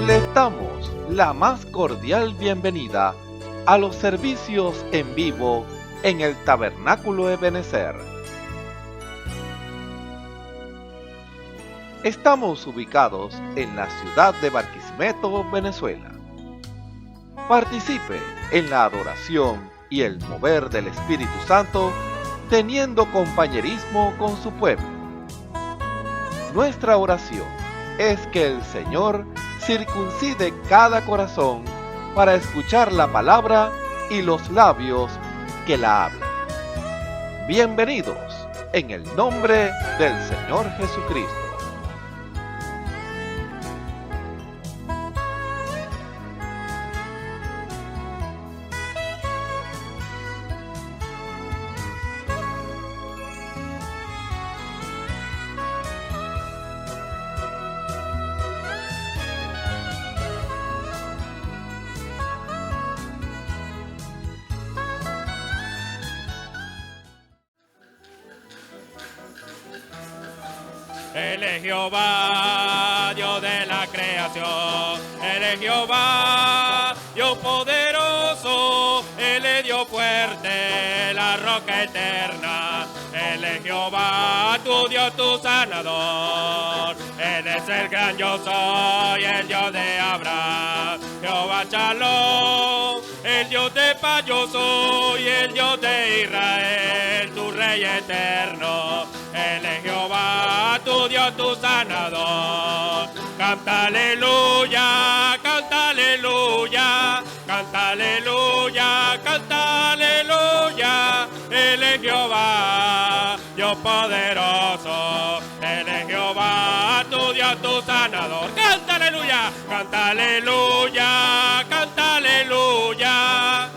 Les damos la más cordial bienvenida a los servicios en vivo en el Tabernáculo Ebenezer. Estamos ubicados en la ciudad de Barquisimeto, Venezuela. Participe en la adoración y el mover del Espíritu Santo, teniendo compañerismo con su pueblo. Nuestra oración es que el Señor circuncide cada corazón para escuchar la palabra y los labios que la hablan. Bienvenidos en el nombre del Señor Jesucristo. Él es Jehová, Dios de la creación. Él es Jehová, Dios poderoso. Él es Dios fuerte, la roca eterna. Él es Jehová, tu Dios, tu sanador. Él es el gran yo soy, el Dios de Abraham. Jehová Shalom, el Dios de paz yo soy, el Dios de Israel, tu Rey eterno. Él es Jehová, tu Dios, tu sanador. Canta aleluya, canta aleluya, canta aleluya, canta aleluya. Él es Jehová, Dios poderoso. Él es Jehová, tu Dios, tu sanador. Canta aleluya, canta aleluya, canta aleluya.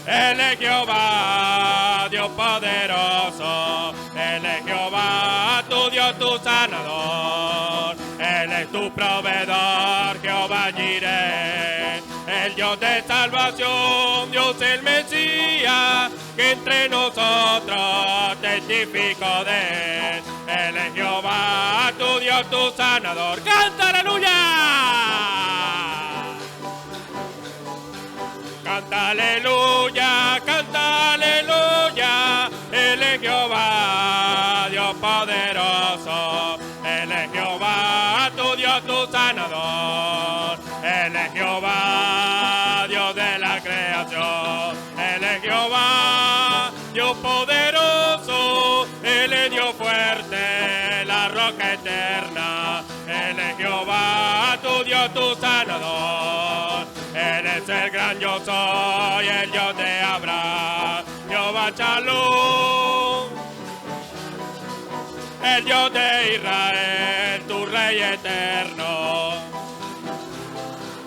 Él es Jehová, Dios poderoso. Él es Jehová, tu Dios, tu sanador. Él es tu proveedor, Jehová Jireh. El Dios de salvación, Dios el Mesías, que entre nosotros testifico de él. Él es Jehová, tu Dios, tu sanador. ¡Canta aleluya! Canta aleluya, canta aleluya. Él es Jehová, Dios poderoso. Él es Jehová, tu Dios, tu sanador. Él es Jehová, Dios de la creación. Él es Jehová, Dios poderoso. Él es Dios fuerte, la roca eterna. Él es Jehová, tu Dios, tu sanador. Él es el gran yo soy, el Dios de Abraham. Jehová Shalom, el Dios de Israel, tu Rey eterno.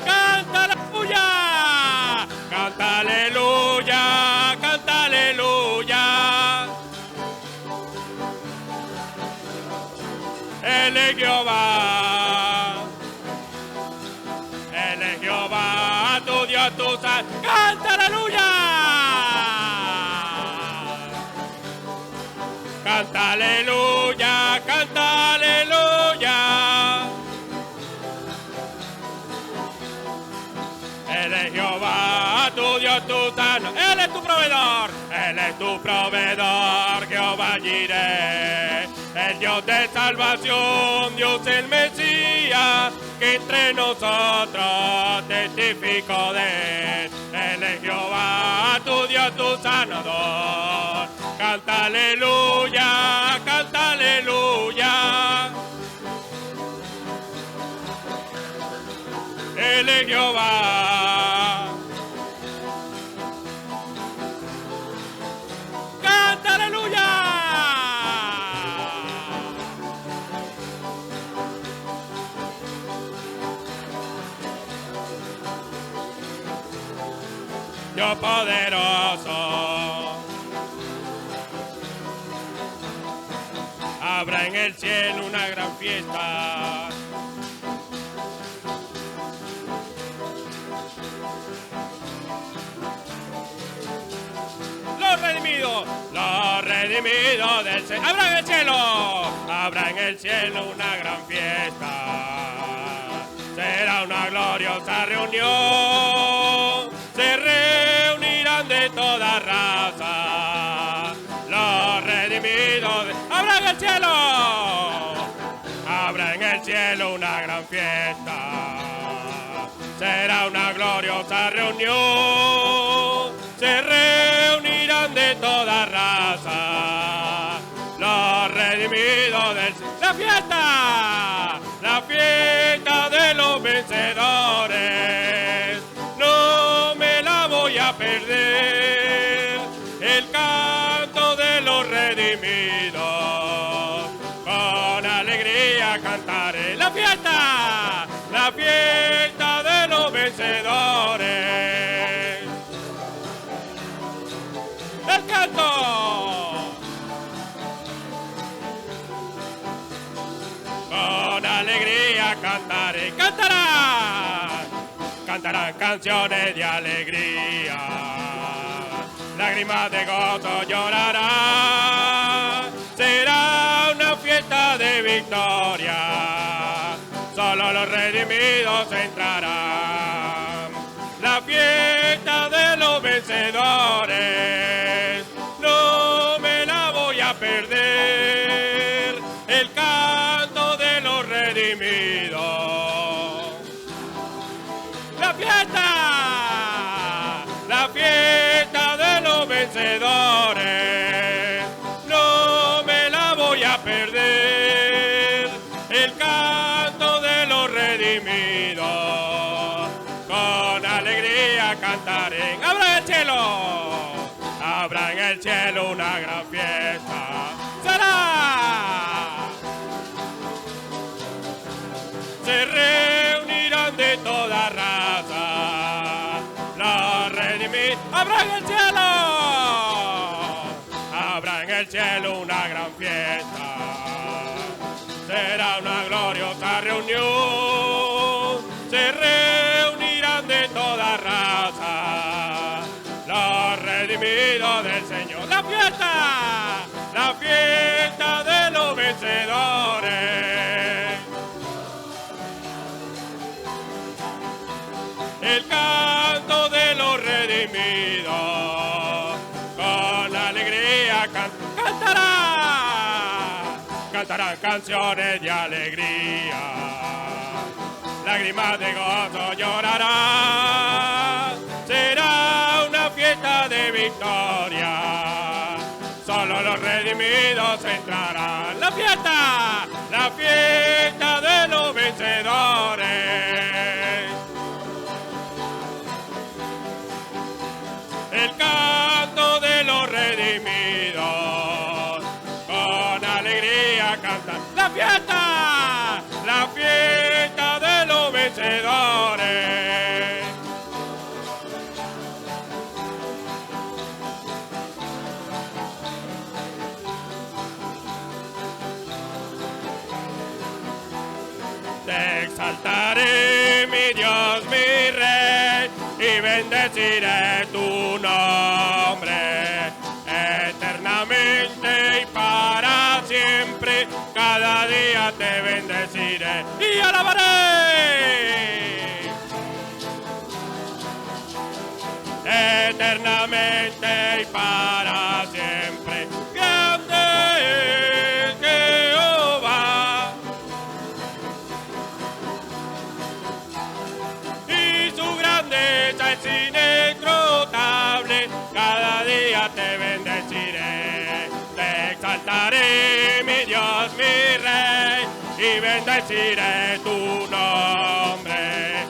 ¡Canta aleluya! ¡Canta aleluya! ¡Canta aleluya! Él es Jehová. Él es Jehová, tu Dios, tu sanador. ¡Canta aleluya! Canta aleluya, canta aleluya. Él es Jehová, tu Dios, tu sanador. Él es tu proveedor. Él es tu proveedor, Jehová Jireh. El Dios de salvación, Dios el Mesías, que entre nosotros testifico de él. Él es Jehová, tu Dios, tu sanador. Canta aleluya, canta aleluya. Él es Jehová. Canta aleluya. Dios poderoso. Habrá en el cielo una gran fiesta. Los los redimidos del Señor. Habrá en el cielo una gran fiesta. Será una gloriosa reunión. Se reunirán de toda raza los redimidos. Habrá en el cielo. Habrá en el cielo una gran fiesta. Será una gloriosa reunión. Se reunirán de toda raza los redimidos del Señor. La fiesta de los vencedores. No me la voy a perder. El canto de los redimidos. Con alegría cantaré. La fiesta de los vencedores. El canto. Con alegría cantaré. Cantarán canciones de alegría. Lágrimas de gozo llorarán. Será una fiesta de victoria. Solo los redimidos entrarán. La fiesta de los vencedores. No me la voy a perder. El canto de los redimidos. La fiesta de los vencedores. No me la voy a perder. El canto de los redimidos. Con alegría cantaré. Habrá en el cielo una gran fiesta. Se reunirán de toda raza los redimidos. Habrá en el cielo una gran fiesta. Será una gloriosa reunión. Se reunirán de toda raza los redimidos del Señor. La fiesta de los vencedores. El canto de los redimidos. Con alegría cantarán canciones de alegría. Lágrimas de gozo llorarán. Será una fiesta de victoria. Solo los redimidos entrarán. La fiesta de los vencedores. El canto de los redimidos. Con alegría cantan. La fiesta de los vencedores. Te exaltaré, mi Dios, mi Rey, y bendeciré tu nombre eternamente y para siempre. Cada día te bendeciré y alabaré eternamente y para siempre. Grande es Jehová y su grandeza es inescrutable. Cada día te bendeciré, te exaltaré, mi Dios, mi Rey, y bendeciré tu nombre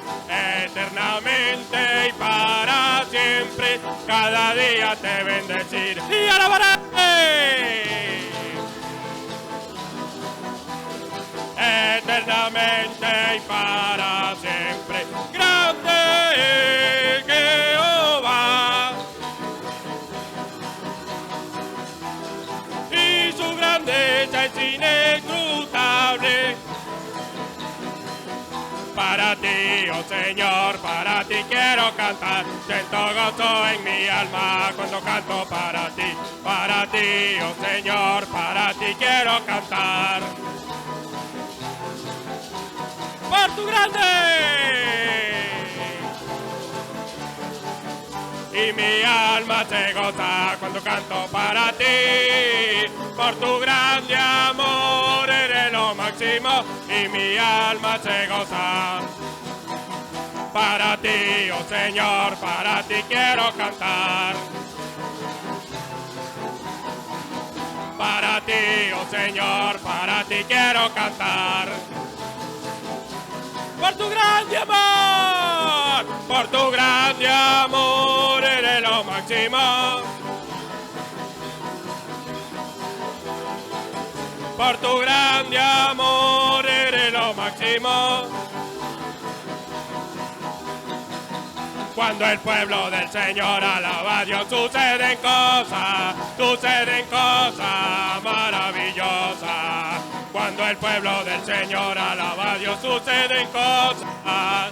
eternamente y para siempre. Cada día te bendeciré y alabaré eternamente y para siempre. Grande es Jehová y su grandeza es inescrutable. Para ti, oh Señor, para ti quiero cantar. Siento gozo en mi alma cuando canto para ti, oh Señor, para ti quiero cantar. Por tu grande y mi alma se goza cuando canto para ti. Por tu grande amor eres lo máximo y mi alma se goza. Para ti, oh Señor, para ti quiero cantar. Para ti, oh Señor, para ti quiero cantar. Por tu grande amor, eres lo máximo. Por tu grande amor, eres lo máximo. Cuando el pueblo del Señor alaba a Dios, suceden cosas maravillosas. Cuando el pueblo del Señor alaba a Dios, suceden cosas.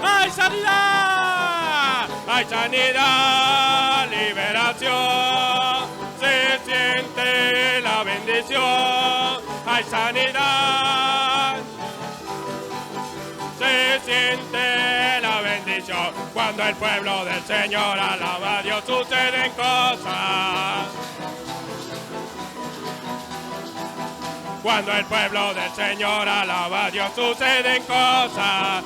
¡Hay sanidad! ¡Hay sanidad! ¡Liberación! Se siente la bendición. ¡Hay sanidad! Se siente la bendición. Cuando el pueblo del Señor alaba a Dios, suceden cosas. Cuando el pueblo del Señor alaba a Dios, suceden cosas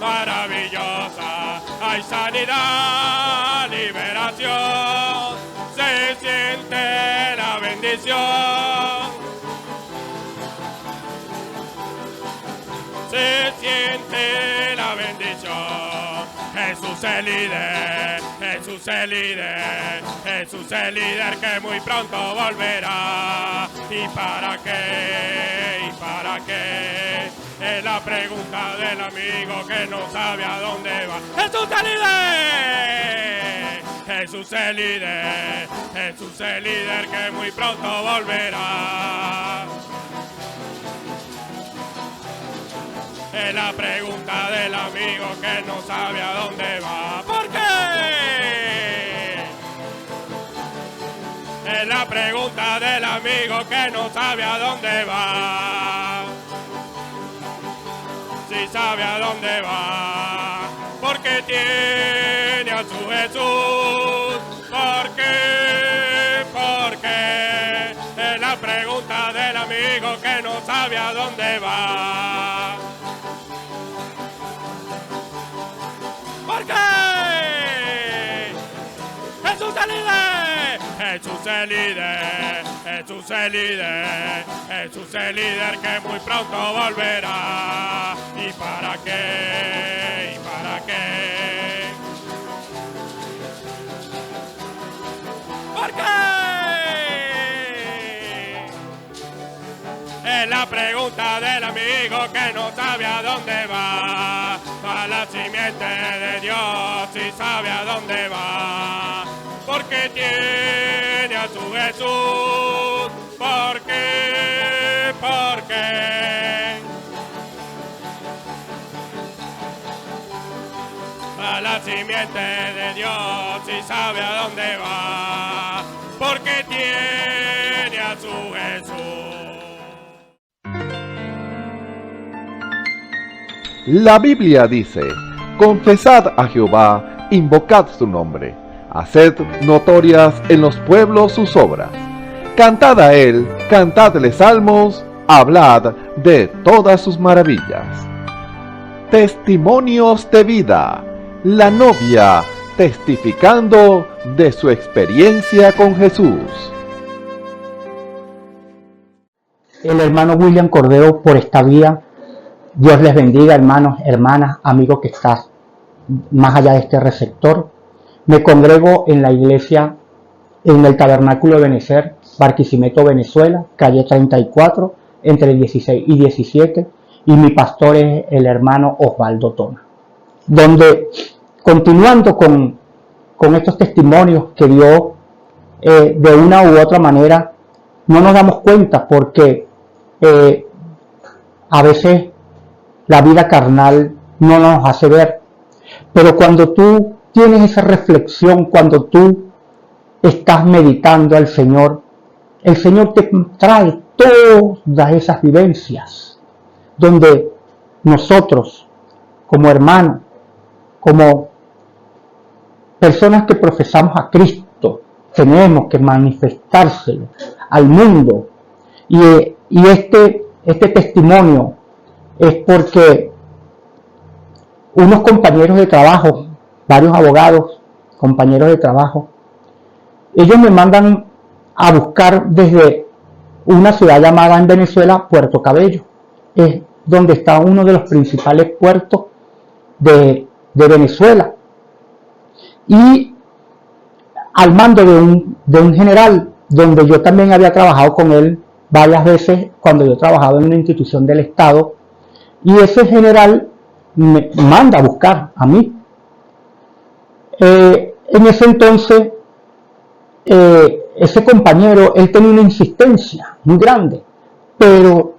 maravillosas. Hay sanidad, liberación, se siente la bendición. Se siente la bendición. Jesús el líder, Jesús el líder, Jesús el líder que muy pronto volverá. ¿Y para qué? ¿Y para qué? Es la pregunta del amigo que no sabe a dónde va. ¡Jesús el líder! Jesús el líder, Jesús el líder que muy pronto volverá. Es la pregunta del amigo que no sabe a dónde va. ¿Por qué? Es la pregunta del amigo que no sabe a dónde va. Si sabe a dónde va, porque tiene a su Jesús. ¿Por qué? ¿Por qué? Es la pregunta del amigo que no sabe a dónde va. ¿Por qué? Jesús el líder, Jesús el líder, Jesús el líder, Jesús el líder que muy pronto volverá. ¿Y para qué? ¿Y para qué? ¿Por qué? Es la pregunta del amigo que no sabe a dónde va. A la simiente de Dios y sabe a dónde va. Porque tiene a su Jesús. ¿Por qué? ¿Por qué? A la simiente de Dios y sabe a dónde va. Porque tiene a su Jesús. La Biblia dice: confesad a Jehová, invocad su nombre, haced notorias en los pueblos sus obras. Cantad a él, cantadle salmos, hablad de todas sus maravillas. Testimonios de vida. La novia testificando de su experiencia con Jesús. El hermano William Cordero por esta vía. Dios les bendiga, hermanos, hermanas, amigos que estás más allá de este receptor. Me congrego en la iglesia, en el Tabernáculo de Benecer, Barquisimeto, Venezuela, calle 34, entre 16 y 17, y mi pastor es el hermano Osvaldo Tona. Donde, continuando con estos testimonios que Dios, de una u otra manera, no nos damos cuenta porque a veces la vida carnal no nos hace ver. Pero cuando tú tienes esa reflexión, cuando tú estás meditando al Señor, el Señor te trae todas esas vivencias donde nosotros, como hermanos, como personas que profesamos a Cristo, tenemos que manifestárselo al mundo. Y este testimonio es porque unos compañeros de trabajo, varios abogados, compañeros de trabajo, ellos me mandan a buscar desde una ciudad llamada en Venezuela Puerto Cabello. Es donde está uno de los principales puertos de Venezuela. Y al mando de un general, donde yo también había trabajado con él varias veces cuando yo trabajaba en una institución del Estado, y ese general me manda a buscar a mí. En ese entonces, ese compañero, él tenía una insistencia muy grande, pero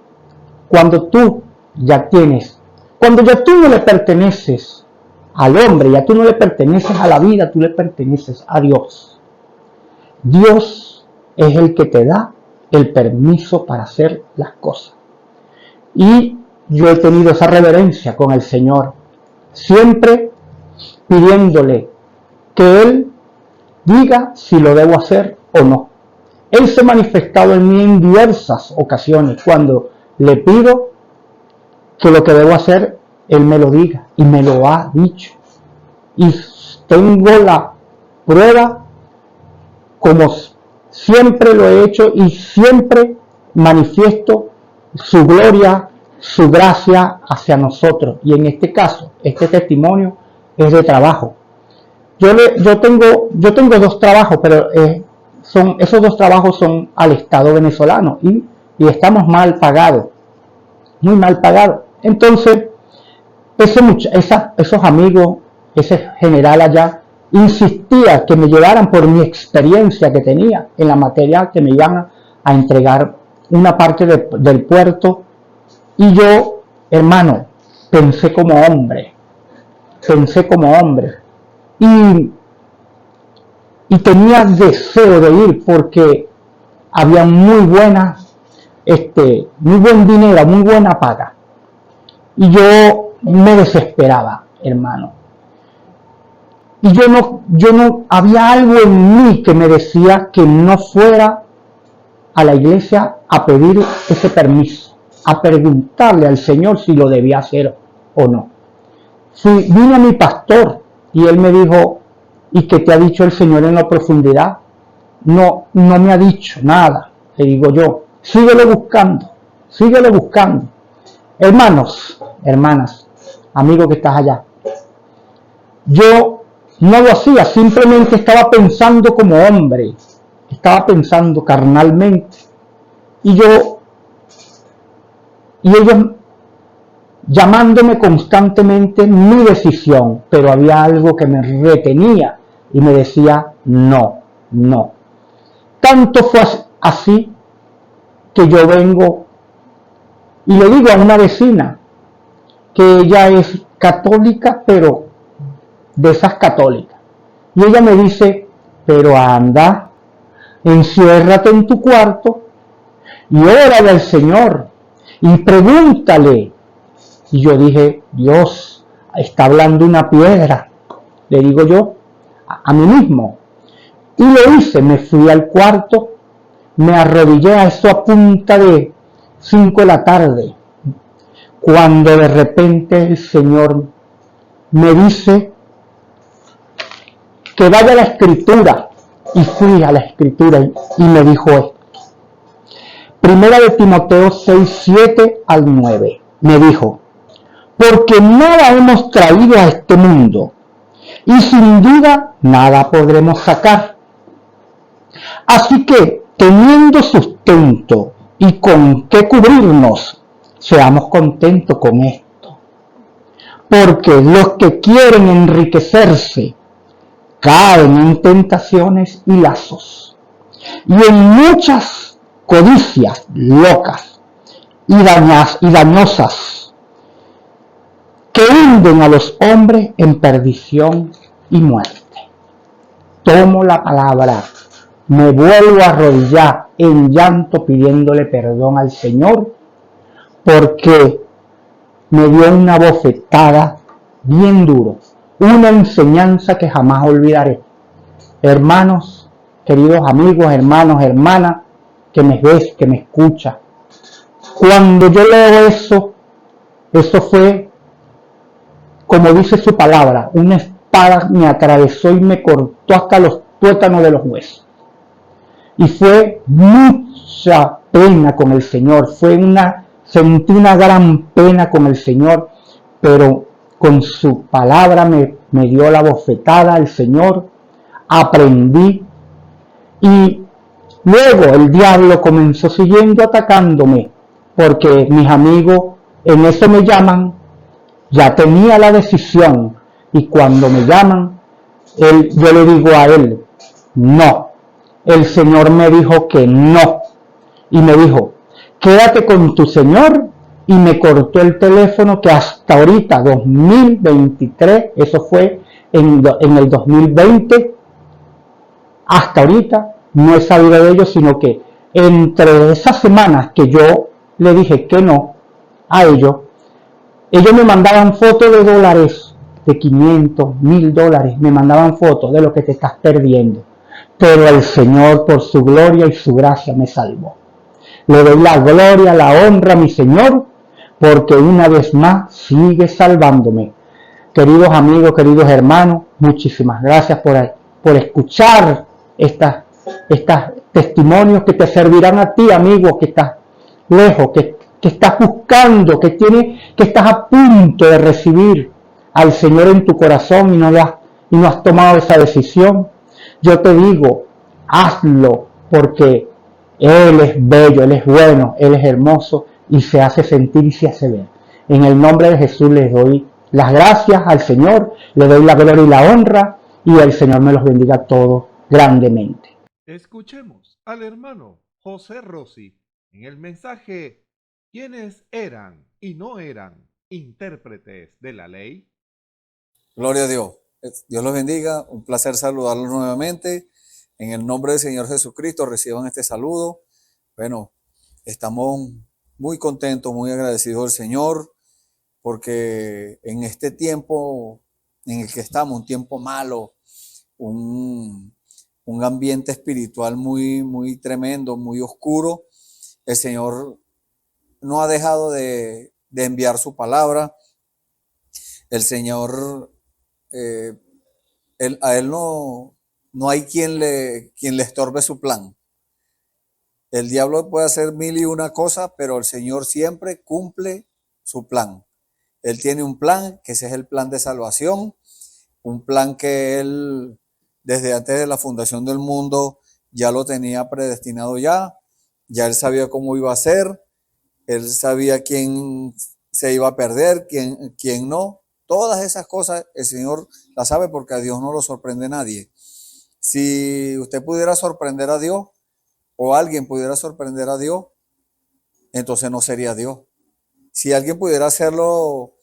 cuando tú ya tú no le perteneces al hombre, ya tú no le perteneces a la vida, tú le perteneces a Dios. Dios es el que te da el permiso para hacer las cosas. Y yo he tenido esa reverencia con el Señor, siempre pidiéndole que Él diga si lo debo hacer o no. Él se ha manifestado en mí en diversas ocasiones cuando le pido que lo que debo hacer, Él me lo diga, y me lo ha dicho. Y tengo la prueba, como siempre lo he hecho, y siempre manifiesto su gloria, su gracia hacia nosotros. Y en este caso, este testimonio es de trabajo. Yo tengo dos trabajos, pero esos dos trabajos son al Estado venezolano y estamos mal pagados, muy mal pagados. Entonces, esos amigos, ese general allá, insistía que me llevaran por mi experiencia que tenía en la materia, que me iban a entregar una parte del puerto. Y yo, hermano, pensé como hombre. Y tenía deseo de ir porque había muy buen dinero, muy buena paga. Y yo me desesperaba, hermano. Y yo no, había algo en mí que me decía que no fuera a la iglesia a pedir ese permiso, a preguntarle al Señor si lo debía hacer o no. Vine a mi pastor y él me dijo, ¿y qué te ha dicho el Señor en la profundidad? No me ha dicho nada. Le digo yo, síguelo buscando. Hermanos, hermanas, amigo que estás allá, yo no lo hacía, simplemente estaba pensando como hombre, estaba pensando carnalmente. Y ellos llamándome constantemente mi decisión, pero había algo que me retenía y me decía no. Tanto fue así que yo vengo y le digo a una vecina que ella es católica, pero de esas católicas, y ella me dice, pero anda, enciérrate en tu cuarto y órale al Señor y pregúntale. Y yo dije, Dios, está hablando una piedra, le digo yo a mí mismo. Y lo hice, me fui al cuarto, me arrodillé a eso a punta de 5 de la tarde, cuando de repente el Señor me dice que vaya a la Escritura. Y fui a la Escritura y me dijo esto. Primera de Timoteo 6, 7 al 9. Me dijo, porque nada hemos traído a este mundo, y sin duda nada podremos sacar. Así que, teniendo sustento y con qué cubrirnos, seamos contentos con esto. Porque los que quieren enriquecerse caen en tentaciones y lazos, y en muchas codicias locas y dañosas, que hunden a los hombres en perdición y muerte. Tomo la palabra, me vuelvo a arrodillar en llanto pidiéndole perdón al Señor porque me dio una bofetada bien duro, una enseñanza que jamás olvidaré. Hermanos, queridos amigos, hermanos, hermanas, que me ves, que me escucha. Cuando yo leo eso fue, como dice su palabra, una espada me atravesó y me cortó hasta los tuétanos de los huesos. Y fue mucha pena con el Señor, sentí una gran pena con el Señor, pero con su palabra me dio la bofetada el Señor, aprendí, y luego el diablo comenzó siguiendo atacándome, porque mis amigos en eso me llaman, ya tenía la decisión, y cuando me llaman, yo le digo a él, no, el Señor me dijo que no, y me dijo, quédate con tu Señor, y me cortó el teléfono que hasta ahorita, 2023, eso fue en el 2020, hasta ahorita no he sabido de ellos, sino que entre esas semanas que yo le dije que no a ellos me mandaban fotos de dólares, de 500, $1000, me mandaban fotos de lo que te estás perdiendo. Pero el Señor, por su gloria y su gracia, me salvó. Le doy la gloria, la honra a mi Señor, porque una vez más sigue salvándome. Queridos amigos, queridos hermanos, muchísimas gracias por escuchar estos testimonios que te servirán a ti, amigo, que estás lejos, que estás buscando, que estás a punto de recibir al Señor en tu corazón y no has tomado esa decisión. Yo te digo, hazlo, porque Él es bello, Él es bueno, Él es hermoso y se hace sentir y se hace ver. En el nombre de Jesús les doy las gracias al Señor, le doy la gloria y la honra, y el Señor me los bendiga a todos grandemente. Escuchemos al hermano José Rossi en el mensaje ¿quiénes eran y no eran intérpretes de la ley? Gloria a Dios. Dios los bendiga. Un placer saludarlos nuevamente. En el nombre del Señor Jesucristo reciban este saludo. Bueno, estamos muy contentos, muy agradecidos al Señor, porque en este tiempo en el que estamos, un tiempo malo, un ambiente espiritual muy, muy tremendo, muy oscuro, el Señor no ha dejado de enviar su palabra. El Señor, a Él no hay quien le estorbe su plan. El diablo puede hacer 1001 cosas, pero el Señor siempre cumple su plan. Él tiene un plan, que ese es el plan de salvación, un plan que Él, desde antes de la fundación del mundo, ya lo tenía predestinado ya Él sabía cómo iba a ser, Él sabía quién se iba a perder, quién no. Todas esas cosas el Señor las sabe, porque a Dios no lo sorprende nadie. Si usted pudiera sorprender a Dios, o alguien pudiera sorprender a Dios, entonces no sería Dios. Si alguien pudiera hacerlo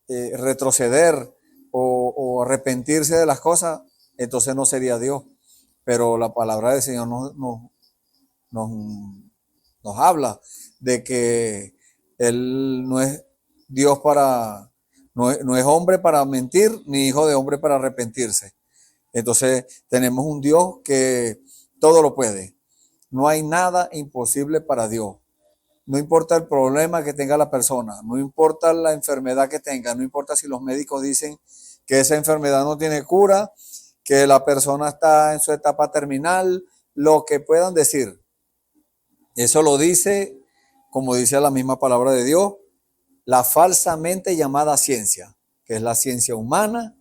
retroceder o arrepentirse de las cosas, entonces no sería Dios. Pero la palabra del Señor nos habla de que Él no es Dios no es hombre para mentir, ni hijo de hombre para arrepentirse. Entonces tenemos un Dios que todo lo puede. No hay nada imposible para Dios. No importa el problema que tenga la persona, no importa la enfermedad que tenga, no importa si los médicos dicen que esa enfermedad no tiene cura, que la persona está en su etapa terminal, lo que puedan decir. Eso lo dice, como dice la misma palabra de Dios, la falsamente llamada ciencia, que es la ciencia humana,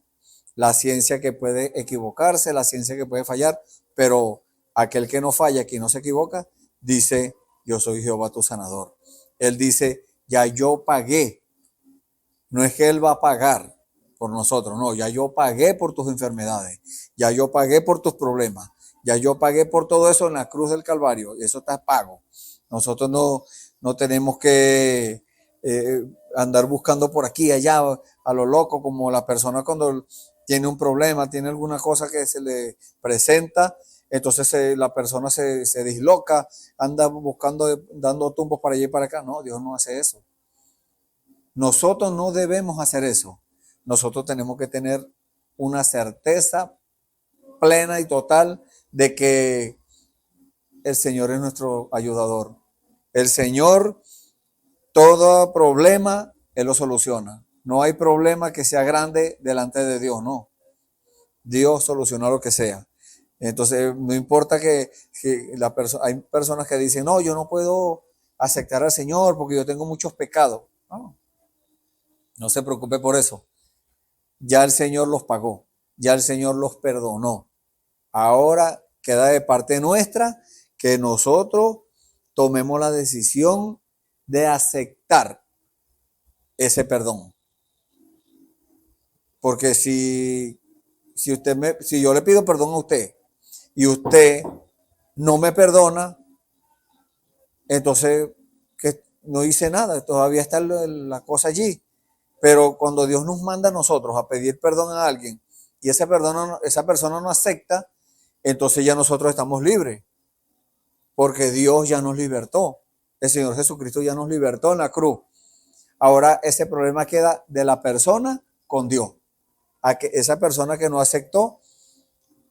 la ciencia que puede equivocarse, la ciencia que puede fallar, pero aquel que no falla, que no se equivoca, dice: yo soy Jehová tu sanador. Él dice: ya yo pagué. No es que Él va a pagar por nosotros, no, ya yo pagué por tus enfermedades, ya yo pagué por tus problemas, ya yo pagué por todo eso en la cruz del Calvario, y eso está pago. Nosotros no tenemos que andar buscando por aquí y allá a lo loco, como la persona cuando tiene un problema, tiene alguna cosa que se le presenta, entonces la persona se disloca, anda buscando, dando tumbos para allá y para acá. No, Dios no hace eso. Nosotros no debemos hacer eso. Nosotros tenemos que tener una certeza plena y total de que el Señor es nuestro ayudador. El Señor, todo problema, Él lo soluciona. No hay problema que sea grande delante de Dios, no. Dios soluciona lo que sea. Entonces, no importa que hay personas que dicen, no, yo no puedo aceptar al Señor porque yo tengo muchos pecados. No, no se preocupe por eso. Ya el Señor los pagó, ya el Señor los perdonó. Ahora queda de parte nuestra que nosotros tomemos la decisión de aceptar ese perdón. Porque si yo le pido perdón a usted y usted no me perdona, entonces que no hice nada, todavía está la cosa allí. Pero cuando Dios nos manda a nosotros a pedir perdón a alguien y esa persona no acepta, entonces ya nosotros estamos libres, porque Dios ya nos libertó. El Señor Jesucristo ya nos libertó en la cruz. Ahora ese problema queda de la persona con Dios. A que esa persona que no aceptó,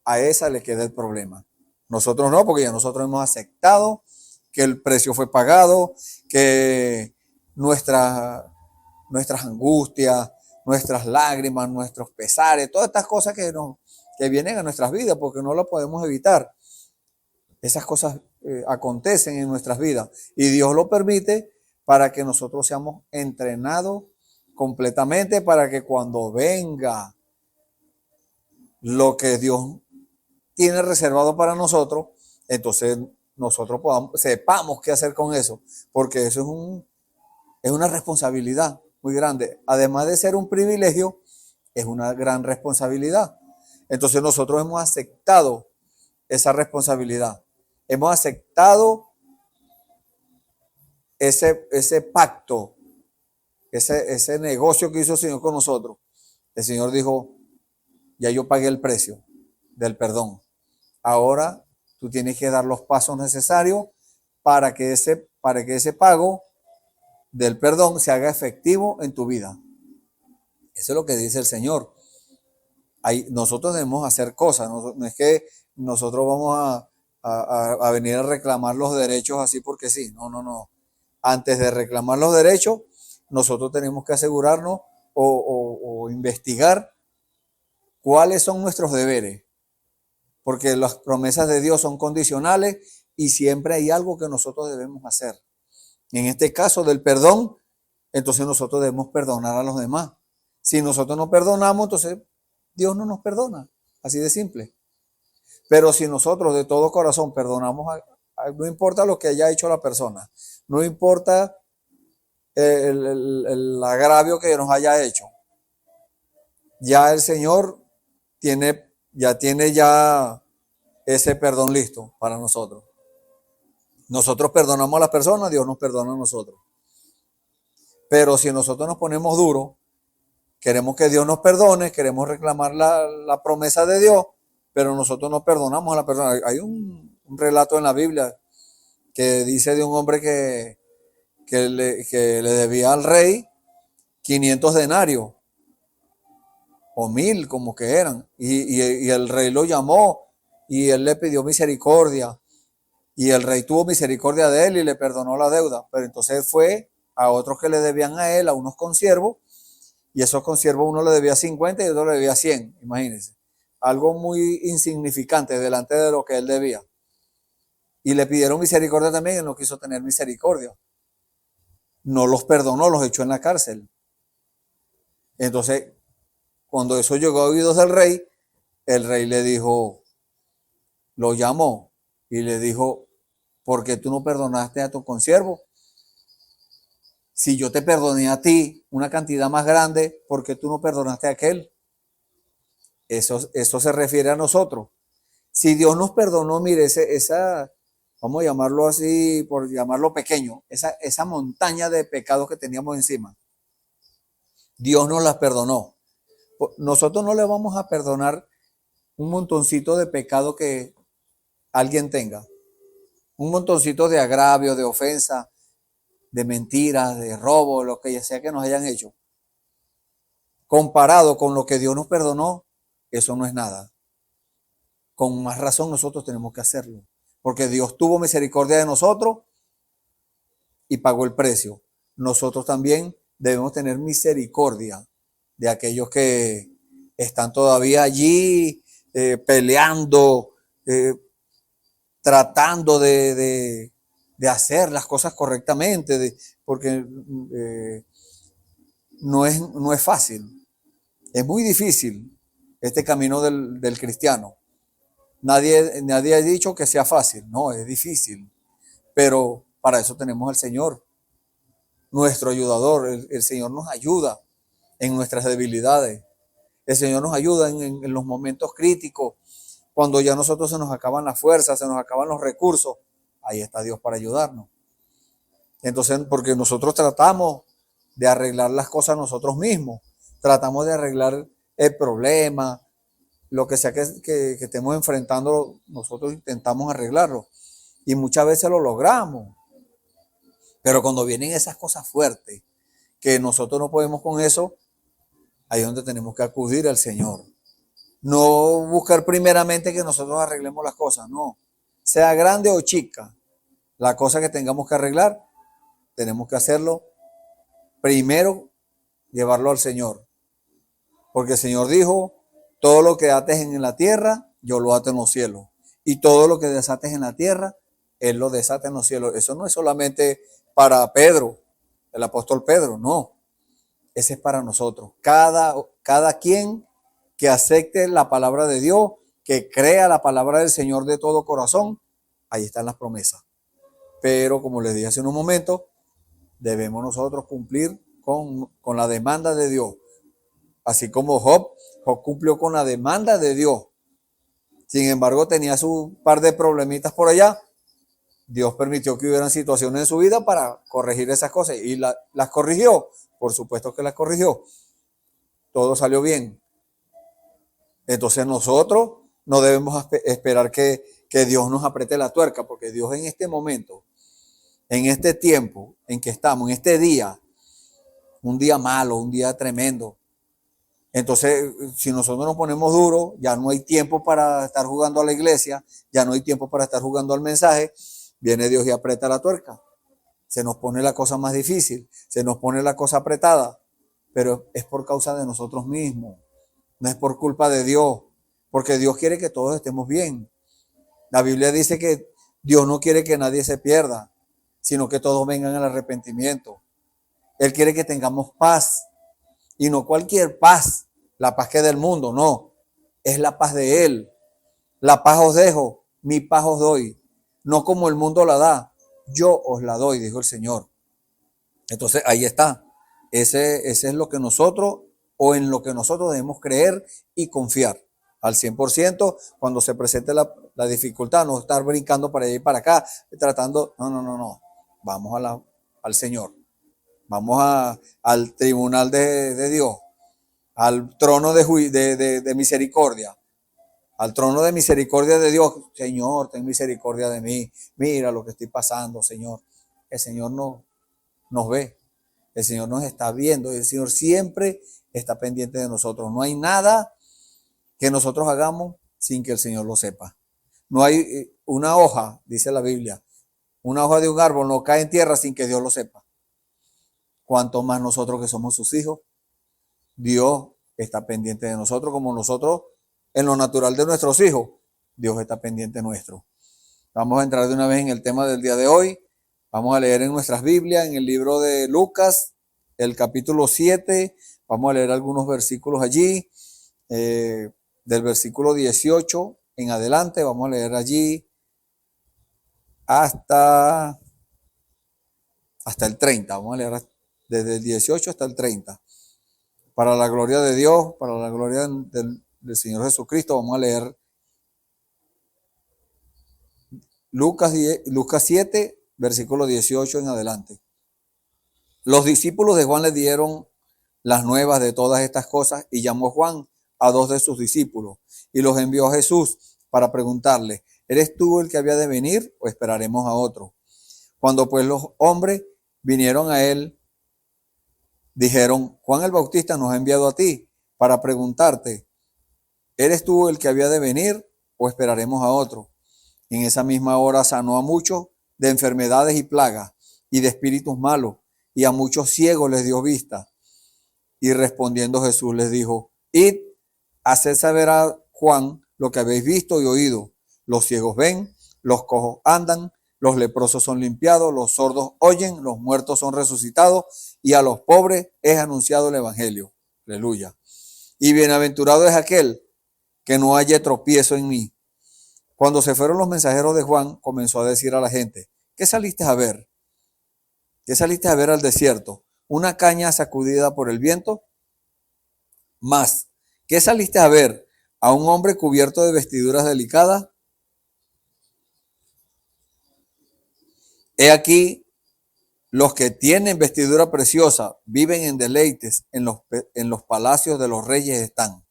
a esa le queda el problema. Nosotros no, porque ya nosotros hemos aceptado que el precio fue pagado, que nuestras angustias, nuestras lágrimas, nuestros pesares, todas estas cosas que vienen a nuestras vidas, porque no lo podemos evitar. Esas cosas acontecen en nuestras vidas y Dios lo permite para que nosotros seamos entrenados completamente, para que cuando venga lo que Dios tiene reservado para nosotros, entonces nosotros sepamos qué hacer con eso, porque eso es una responsabilidad muy grande. Además de ser un privilegio, es una gran responsabilidad. Entonces nosotros hemos aceptado esa responsabilidad. Hemos aceptado ese pacto, ese negocio que hizo el Señor con nosotros. El Señor dijo, ya yo pagué el precio del perdón. Ahora tú tienes que dar los pasos necesarios para que ese pago del perdón se haga efectivo en tu vida. Eso es lo que dice el Señor. Nosotros debemos hacer cosas, no es que nosotros vamos a venir a reclamar los derechos así porque sí. No. Antes de reclamar los derechos, nosotros tenemos que asegurarnos o investigar cuáles son nuestros deberes. Porque las promesas de Dios son condicionales y siempre hay algo que nosotros debemos hacer. En este caso del perdón, entonces nosotros debemos perdonar a los demás. Si nosotros no perdonamos, entonces Dios no nos perdona. Así de simple. Pero si nosotros de todo corazón perdonamos, no importa lo que haya hecho la persona, no importa el agravio que nos haya hecho, ya el Señor tiene ese perdón listo para nosotros. Nosotros perdonamos a las personas, Dios nos perdona a nosotros. Pero si nosotros nos ponemos duros, queremos que Dios nos perdone, queremos reclamar la promesa de Dios, pero nosotros no perdonamos a la persona. Hay un relato en la Biblia que dice de un hombre que le debía al rey 500 denarios o 1000 como que eran, y el rey lo llamó y él le pidió misericordia y el rey tuvo misericordia de él y le perdonó la deuda. Pero entonces fue a otros que le debían a él, a unos consiervos, y esos consiervos uno le debía 50 y otro le debía 100, imagínense, algo muy insignificante delante de lo que él debía, y le pidieron misericordia también y él no quiso tener misericordia, no los perdonó, los echó en la cárcel. Entonces cuando eso llegó a oídos del rey, el rey le dijo, lo llamó y le dijo, ¿por qué tú no perdonaste a tu consiervo? Si yo te perdoné a ti una cantidad más grande, ¿por qué tú no perdonaste a aquel? Eso se refiere a nosotros. Si Dios nos perdonó, mire, vamos a llamarlo así, por llamarlo pequeño, esa montaña de pecados que teníamos encima. Dios nos las perdonó. Nosotros no le vamos a perdonar un montoncito de pecado que alguien tenga, un montoncito de agravio, de ofensa, de mentiras, de robo, lo que ya sea que nos hayan hecho. Comparado con lo que Dios nos perdonó, eso no es nada. Con más razón nosotros tenemos que hacerlo, porque Dios tuvo misericordia de nosotros y pagó el precio. Nosotros también debemos tener misericordia de aquellos que están todavía allí peleando, tratando de hacer las cosas correctamente, porque no es fácil, es muy difícil este camino del cristiano. Nadie ha dicho que sea fácil, no, es difícil, pero para eso tenemos al Señor, nuestro ayudador. El Señor nos ayuda en nuestras debilidades, el Señor nos ayuda en los momentos críticos, cuando ya nosotros se nos acaban las fuerzas, se nos acaban los recursos, ahí está Dios para ayudarnos. Entonces, porque nosotros tratamos de arreglar las cosas nosotros mismos, tratamos de arreglar el problema, lo que sea que estemos enfrentando, nosotros intentamos arreglarlo y muchas veces lo logramos. Pero cuando vienen esas cosas fuertes, que nosotros no podemos con eso, ahí es donde tenemos que acudir al Señor. No buscar primeramente que nosotros arreglemos las cosas, no. Sea grande o chica, la cosa que tengamos que arreglar, tenemos que hacerlo primero, llevarlo al Señor. Porque el Señor dijo, todo lo que ates en la tierra, yo lo ato en los cielos. Y todo lo que desates en la tierra, Él lo desata en los cielos. Eso no es solamente para Pedro, el apóstol Pedro, no. Ese es para nosotros. Cada quien que acepte la palabra de Dios, que crea la palabra del Señor de todo corazón, ahí están las promesas. Pero como les dije hace un momento, debemos nosotros cumplir con la demanda de Dios. Así como Job cumplió con la demanda de Dios. Sin embargo, tenía su par de problemitas por allá. Dios permitió que hubieran situaciones en su vida para corregir esas cosas. Y las corrigió. Por supuesto que las corrigió. Todo salió bien. Entonces nosotros no debemos esperar que Dios nos apriete la tuerca, porque Dios en este momento, en este tiempo en que estamos, en este día, un día malo, un día tremendo. Entonces, si nosotros nos ponemos duros, ya no hay tiempo para estar jugando a la iglesia, ya no hay tiempo para estar jugando al mensaje, viene Dios y aprieta la tuerca. Se nos pone la cosa más difícil, se nos pone la cosa apretada, pero es por causa de nosotros mismos, no es por culpa de Dios, porque Dios quiere que todos estemos bien. La Biblia dice que Dios no quiere que nadie se pierda, sino que todos vengan al arrepentimiento. Él quiere que tengamos paz. Y no cualquier paz, la paz que es del mundo, no. Es la paz de Él. La paz os dejo, mi paz os doy. No como el mundo la da, yo os la doy, dijo el Señor. Entonces ahí está. Ese es lo que nosotros, o en lo que nosotros debemos creer y confiar al 100%. Cuando se presente la dificultad, no estar brincando para allá y para acá, tratando, no. Vamos al Señor. Vamos al tribunal de Dios, al trono de misericordia, al trono de misericordia de Dios. Señor, ten misericordia de mí. Mira lo que estoy pasando, Señor. El Señor nos ve, el Señor nos está viendo, el Señor siempre está pendiente de nosotros. No hay nada que nosotros hagamos sin que el Señor lo sepa. No hay una hoja, dice la Biblia, una hoja de un árbol no cae en tierra sin que Dios lo sepa. Cuanto más nosotros que somos sus hijos, Dios está pendiente de nosotros, como nosotros en lo natural de nuestros hijos, Dios está pendiente nuestro. Vamos a entrar de una vez en el tema del día de hoy. Vamos a leer en nuestras Biblias, en el libro de Lucas, el capítulo 7. Vamos a leer algunos versículos allí, del versículo 18 en adelante. Vamos a leer allí hasta el 30. Vamos a leer desde el 18 hasta el 30. Para la gloria de Dios, para la gloria del Señor Jesucristo, vamos a leer Lucas 7, versículo 18 en adelante. Los discípulos de Juan le dieron las nuevas de todas estas cosas y llamó Juan a 2 de sus discípulos y los envió a Jesús para preguntarle, ¿eres tú el que había de venir o esperaremos a otro? Cuando pues los hombres vinieron a él, dijeron, Juan el Bautista nos ha enviado a ti para preguntarte, ¿eres tú el que había de venir o esperaremos a otro? En esa misma hora sanó a muchos de enfermedades y plagas y de espíritus malos, y a muchos ciegos les dio vista. Y respondiendo Jesús les dijo, id, haced saber a Juan lo que habéis visto y oído. Los ciegos ven, los cojos andan, los leprosos son limpiados, los sordos oyen, los muertos son resucitados, y a los pobres es anunciado el evangelio. Aleluya. Y bienaventurado es aquel que no haya tropiezo en mí. Cuando se fueron los mensajeros de Juan, comenzó a decir a la gente, ¿qué saliste a ver? ¿Qué saliste a ver al desierto? ¿Una caña sacudida por el viento? Más, ¿qué saliste a ver? ¿A un hombre cubierto de vestiduras delicadas? He aquí, los que tienen vestidura preciosa viven en deleites, en los palacios de los reyes están.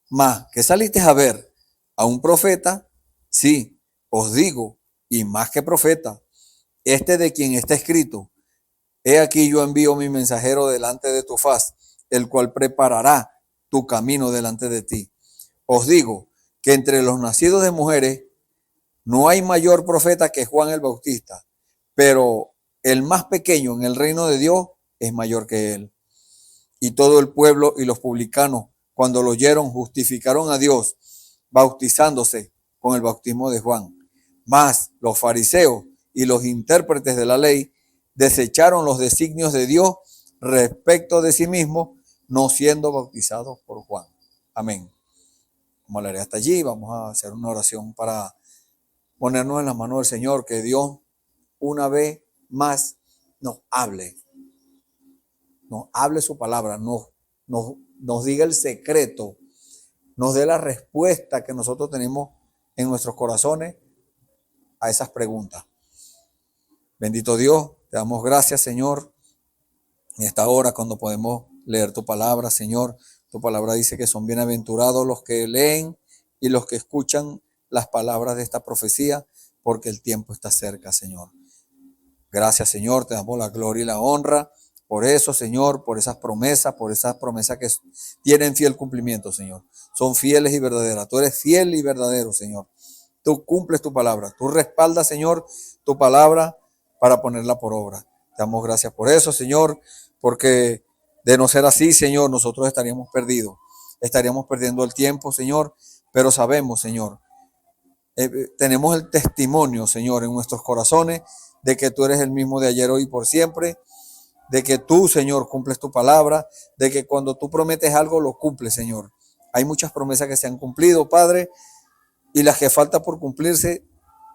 Más, ¿qué saliste a ver? ¿A un profeta? Sí, os digo, y más que profeta, este de quien está escrito, he aquí yo envío mi mensajero delante de tu faz, el cual preparará tu camino delante de ti. Os digo que entre los nacidos de mujeres no hay mayor profeta que Juan el Bautista, pero el más pequeño en el reino de Dios es mayor que él. Y todo el pueblo y los publicanos, cuando lo oyeron, justificaron a Dios, bautizándose con el bautismo de Juan. Mas los fariseos y los intérpretes de la ley desecharon los designios de Dios respecto de sí mismos, no siendo bautizados por Juan. Amén. Vamos a leer hasta allí, vamos a hacer una oración para ponernos en las manos del Señor, que Dios una vez más nos hable su palabra, nos diga el secreto, nos dé la respuesta que nosotros tenemos en nuestros corazones a esas preguntas. Bendito Dios, te damos gracias, Señor, en esta hora cuando podemos leer tu palabra, Señor. Tu palabra dice que son bienaventurados los que leen y los que escuchan las palabras de esta profecía, porque el tiempo está cerca, Señor. Gracias, Señor, te damos la gloria y la honra por eso, Señor, por esas promesas que tienen fiel cumplimiento, Señor. Son fieles y verdaderas. Tú eres fiel y verdadero, Señor. Tú cumples tu palabra. Tú respaldas, Señor, tu palabra para ponerla por obra. Te damos gracias por eso, Señor, porque de no ser así, Señor, nosotros estaríamos perdidos. Estaríamos perdiendo el tiempo, Señor, pero sabemos, Señor, tenemos el testimonio, Señor, en nuestros corazones de que tú eres el mismo de ayer, hoy y por siempre, de que tú, Señor, cumples tu palabra, de que cuando tú prometes algo, lo cumples, Señor. Hay muchas promesas que se han cumplido, Padre, y las que faltan por cumplirse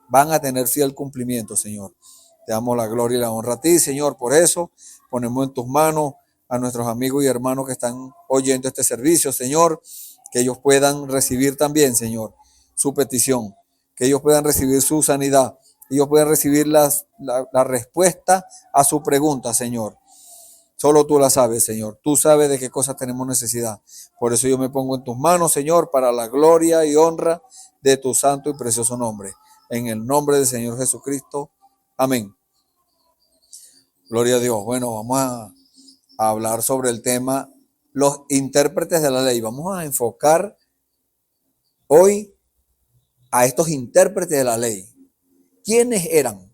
van a tener fiel cumplimiento, Señor. Te damos la gloria y la honra a ti, Señor, por eso ponemos en tus manos a nuestros amigos y hermanos que están oyendo este servicio, Señor, que ellos puedan recibir también, Señor, su petición, que ellos puedan recibir su sanidad, ellos puedan recibir la respuesta a su pregunta, Señor. Solo tú la sabes, Señor. Tú sabes de qué cosas tenemos necesidad. Por eso yo me pongo en tus manos, Señor, para la gloria y honra de tu santo y precioso nombre. En el nombre del Señor Jesucristo. Amén. Gloria a Dios. Bueno, vamos a hablar sobre el tema los intérpretes de la ley. Vamos a enfocar hoy a estos intérpretes de la ley. ¿Quiénes eran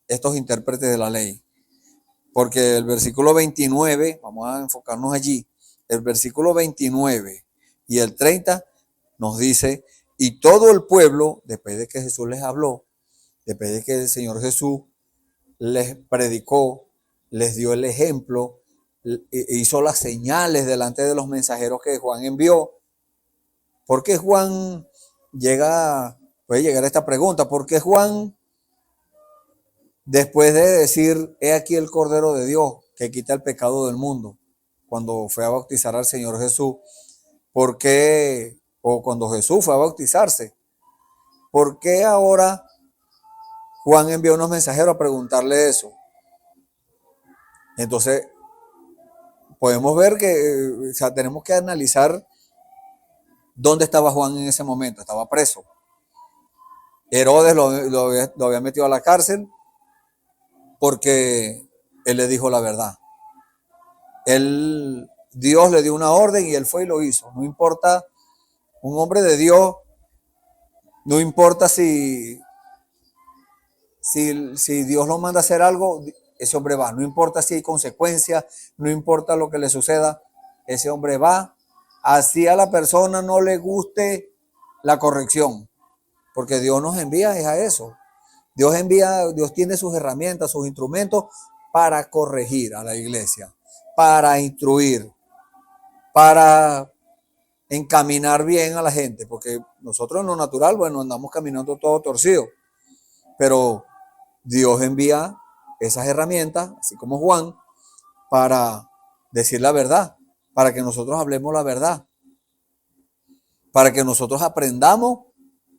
estos intérpretes de la ley? Porque el versículo 29, vamos a enfocarnos allí, el versículo 29 y el 30 nos dice, y todo el pueblo, después de que Jesús les habló, después de que el Señor Jesús les predicó, les dio el ejemplo, hizo las señales delante de los mensajeros que Juan envió. ¿Por qué Juan puede llegar a esta pregunta? ¿Por qué Juan, después de decir, he aquí el Cordero de Dios que quita el pecado del mundo, cuando fue a bautizar al Señor Jesús, ¿por qué, o cuando Jesús fue a bautizarse, por qué ahora Juan envió unos mensajeros a preguntarle eso? Entonces, podemos ver que, o sea, tenemos que analizar dónde estaba Juan en ese momento. Estaba preso. Herodes lo había metido a la cárcel porque él le dijo la verdad. Dios le dio una orden y él fue y lo hizo. No importa, un hombre de Dios, no importa si Dios lo manda a hacer algo, ese hombre va. No importa si hay consecuencias, no importa lo que le suceda, ese hombre va. Así a la persona no le guste la corrección, porque Dios nos envía es a eso. Dios tiene sus herramientas, sus instrumentos para corregir a la iglesia, para instruir, para encaminar bien a la gente, porque nosotros en lo natural, bueno, andamos caminando todo torcido, pero Dios envía esas herramientas, así como Juan, para decir la verdad, para que nosotros hablemos la verdad, para que nosotros aprendamos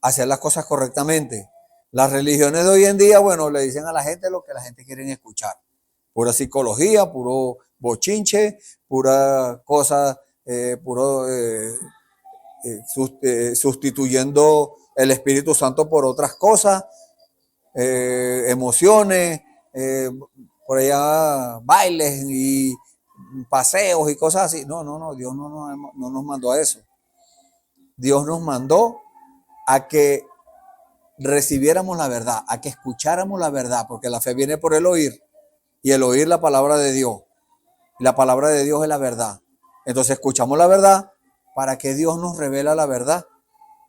a hacer las cosas correctamente. Las religiones de hoy en día, bueno, le dicen a la gente lo que la gente quiere escuchar. Pura psicología, puro bochinche, pura cosa, sustituyendo el Espíritu Santo por otras cosas, emociones, por allá bailes y paseos y cosas así. No, Dios no nos mandó a eso. Dios nos mandó a que recibiéramos la verdad, a que escucháramos la verdad, porque la fe viene por el oír y el oír la palabra de Dios. La palabra de Dios es la verdad. Entonces escuchamos la verdad para que Dios nos revela la verdad.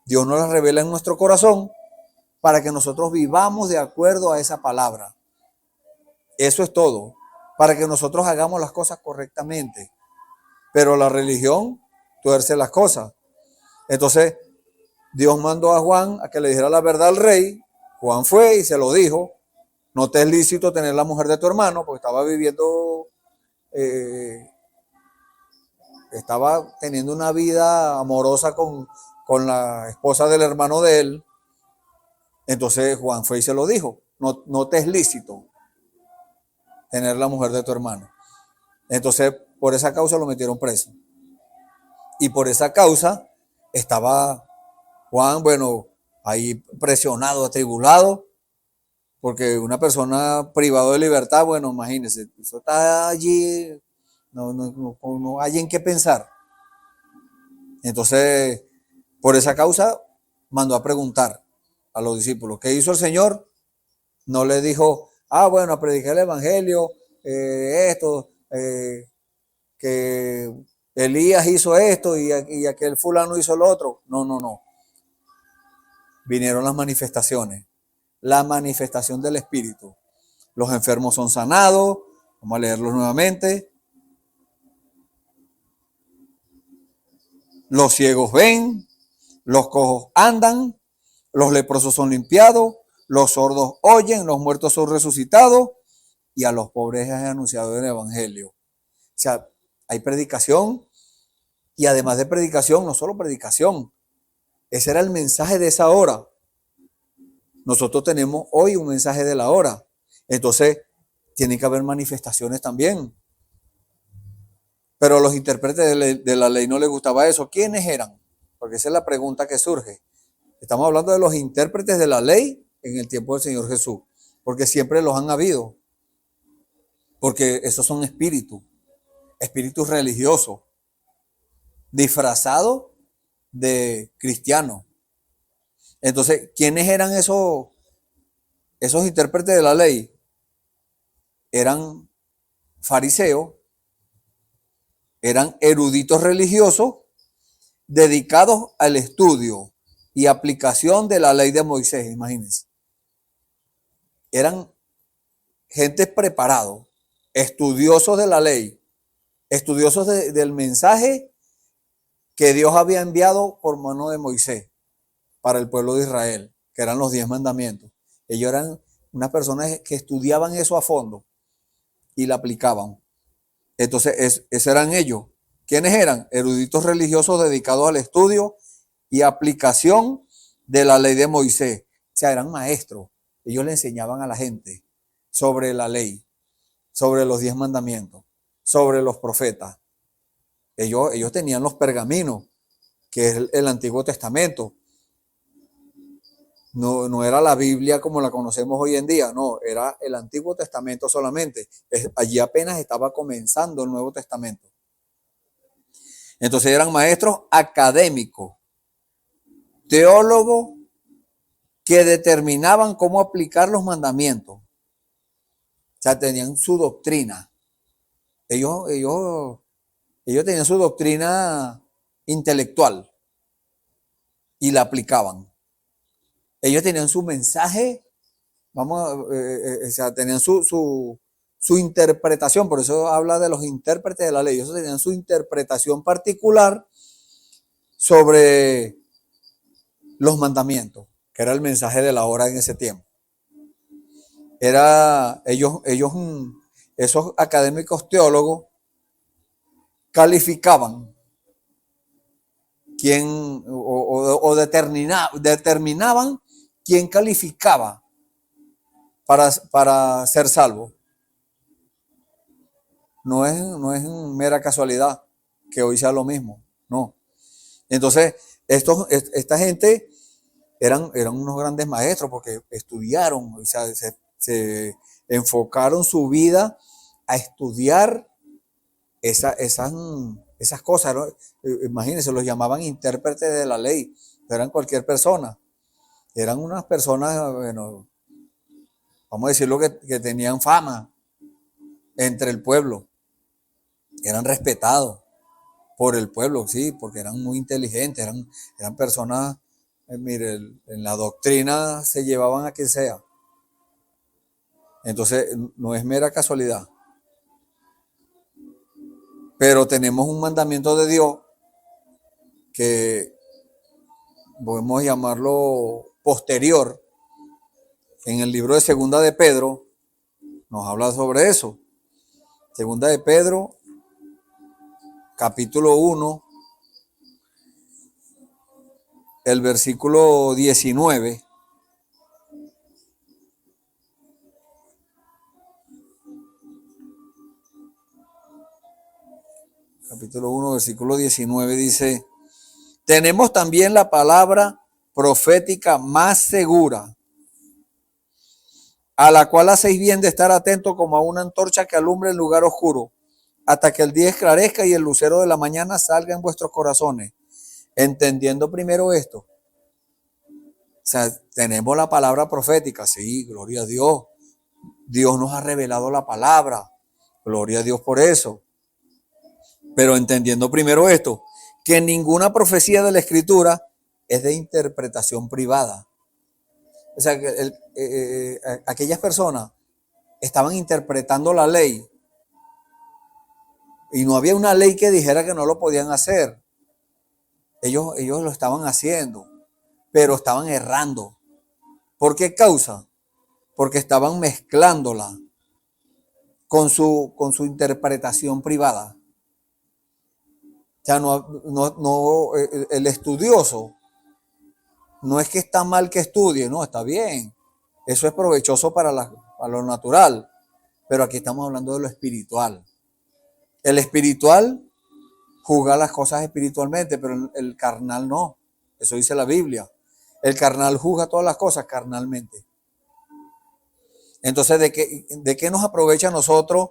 Dios nos la revela en nuestro corazón para que nosotros vivamos de acuerdo a esa palabra. Eso es todo, para que nosotros hagamos las cosas correctamente. Pero la religión tuerce las cosas. Entonces, Dios mandó a Juan a que le dijera la verdad al rey. Juan fue y se lo dijo. No te es lícito tener la mujer de tu hermano, porque estaba viviendo, estaba teniendo una vida amorosa con la esposa del hermano de él. Entonces Juan fue y se lo dijo. No te es lícito tener la mujer de tu hermano. Entonces, por esa causa lo metieron preso. Y por esa causa estaba Juan, bueno, ahí presionado, atribulado, porque una persona privada de libertad, bueno, imagínense, eso está allí, no hay en qué pensar. Entonces, por esa causa, mandó a preguntar a los discípulos, ¿qué hizo el Señor? No le dijo, bueno, a predicar el evangelio, que Elías hizo esto y aquel fulano hizo lo otro. No. Vinieron las manifestaciones, la manifestación del Espíritu. Los enfermos son sanados, vamos a leerlos nuevamente. Los ciegos ven, los cojos andan, los leprosos son limpiados, los sordos oyen, los muertos son resucitados y a los pobres es anunciado el evangelio. O sea, hay predicación y además de predicación, no solo predicación, ese era el mensaje de esa hora. Nosotros tenemos hoy un mensaje de la hora. Entonces, tiene que haber manifestaciones también. Pero a los intérpretes de la ley no les gustaba eso. ¿Quiénes eran? Porque esa es la pregunta que surge. Estamos hablando de los intérpretes de la ley en el tiempo del Señor Jesús. Porque siempre los han habido. Porque esos son espíritus religiosos, disfrazados de cristianos. Entonces, ¿quiénes eran esos intérpretes de la ley? Eran fariseos, eran eruditos religiosos dedicados al estudio y aplicación de la ley de Moisés, imagínense. Eran gente preparados, estudiosos de la ley, estudiosos del mensaje que Dios había enviado por mano de Moisés para el pueblo de Israel, que eran los 10 mandamientos. Ellos eran unas personas que estudiaban eso a fondo y la aplicaban. Entonces, esos eran ellos. ¿Quiénes eran? Eruditos religiosos dedicados al estudio y aplicación de la ley de Moisés. O sea, eran maestros. Ellos le enseñaban a la gente sobre la ley, sobre los 10 mandamientos, sobre los profetas. Ellos tenían los pergaminos, que es el Antiguo Testamento. No era la Biblia como la conocemos hoy en día, no, era el Antiguo Testamento solamente. Allí apenas estaba comenzando el Nuevo Testamento. Entonces eran maestros académicos, teólogos que determinaban cómo aplicar los mandamientos. O sea, tenían su doctrina. Ellos tenían su doctrina intelectual y la aplicaban. Ellos tenían su mensaje, o sea, tenían su interpretación, por eso habla de los intérpretes de la ley. Ellos tenían su interpretación particular sobre los mandamientos, que era el mensaje de la hora en ese tiempo. Esos académicos teólogos calificaban quién o determinaban quién calificaba para ser salvo. No es mera casualidad que hoy sea lo mismo, no. Entonces, esta gente eran unos grandes maestros porque estudiaron, o sea, se enfocaron su vida a estudiar esas cosas, ¿no? Imagínense, los llamaban intérpretes de la ley, no eran cualquier persona, eran unas personas, bueno, vamos a decirlo que tenían fama entre el pueblo, eran respetados por el pueblo, sí, porque eran muy inteligentes, eran personas, mire, en la doctrina se llevaban a quien sea. Entonces, no es mera casualidad. Pero tenemos un mandamiento de Dios que podemos llamarlo posterior. En el libro de Segunda de Pedro nos habla sobre eso. Segunda de Pedro, capítulo 1, el versículo 19. Capítulo 1, versículo 19 dice: tenemos también la palabra profética más segura, a la cual hacéis bien de estar atentos como a una antorcha que alumbra en lugar oscuro, hasta que el día esclarezca y el lucero de la mañana salga en vuestros corazones. Entendiendo primero esto, o sea, tenemos la palabra profética, sí, gloria a Dios. Dios nos ha revelado la palabra, gloria a Dios por eso. Pero entendiendo primero esto, que ninguna profecía de la Escritura es de interpretación privada. O sea, que aquellas personas estaban interpretando la ley y no había una ley que dijera que no lo podían hacer. Ellos lo estaban haciendo, pero estaban errando. ¿Por qué causa? Porque estaban mezclándola con su interpretación privada. O sea, el estudioso no es que está mal que estudie, no, está bien. Eso es provechoso para lo natural. Pero aquí estamos hablando de lo espiritual. El espiritual juzga las cosas espiritualmente, pero el carnal no. Eso dice la Biblia. El carnal juzga todas las cosas carnalmente. Entonces, ¿de qué nos aprovecha a nosotros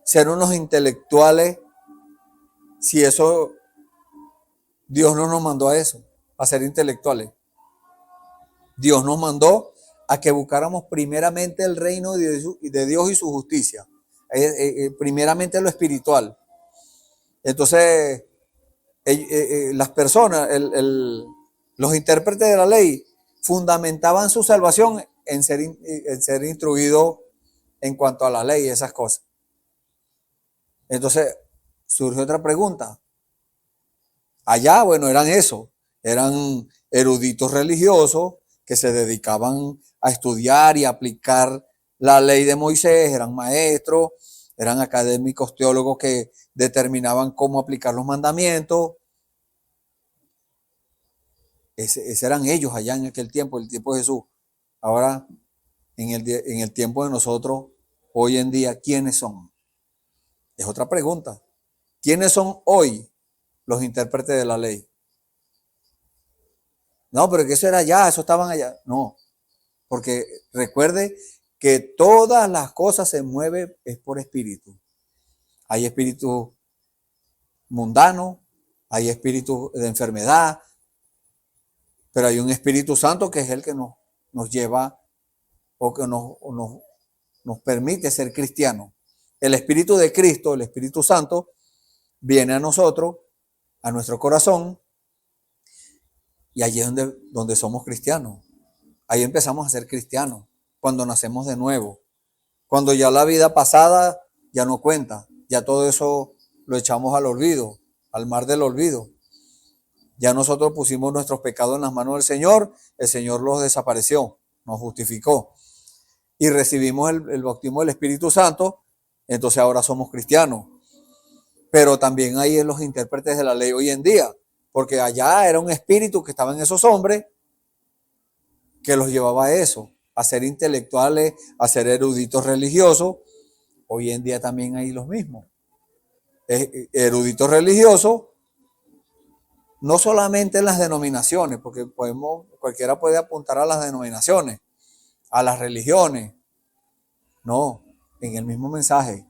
ser unos intelectuales si eso, Dios no nos mandó a eso, a ser intelectuales? Dios nos mandó a que buscáramos primeramente el reino de Dios y su justicia. Primeramente lo espiritual. Entonces, las personas, los intérpretes de la ley, fundamentaban su salvación en ser instruidos en cuanto a la ley y esas cosas. Entonces, surge otra pregunta. Allá, bueno, eran eso, eran eruditos religiosos que se dedicaban a estudiar y aplicar la ley de Moisés, eran maestros, eran académicos teólogos que determinaban cómo aplicar los mandamientos. Ese eran ellos allá en aquel tiempo, el tiempo de Jesús. Ahora, en el tiempo de nosotros, hoy en día, ¿quiénes son? Es otra pregunta. ¿Quiénes son hoy los intérpretes de la ley? No, pero que eso era allá, eso estaban allá. No, porque recuerde que todas las cosas se mueven es por espíritu. Hay espíritu mundano, hay espíritu de enfermedad, pero hay un Espíritu Santo que es el que nos lleva o que nos permite ser cristianos. El Espíritu de Cristo, el Espíritu Santo, viene a nosotros, a nuestro corazón, y allí es donde somos cristianos. Ahí empezamos a ser cristianos, cuando nacemos de nuevo. Cuando ya la vida pasada ya no cuenta, ya todo eso lo echamos al olvido, al mar del olvido. Ya nosotros pusimos nuestros pecados en las manos del Señor, el Señor los desapareció, nos justificó. Y recibimos el bautismo del Espíritu Santo, entonces ahora somos cristianos. Pero también hay los intérpretes de la ley hoy en día, porque allá era un espíritu que estaba en esos hombres que los llevaba a eso, a ser intelectuales, a ser eruditos religiosos. Hoy en día también hay los mismos. Eruditos religiosos, no solamente en las denominaciones, porque cualquiera puede apuntar a las denominaciones, a las religiones. No, en el mismo mensaje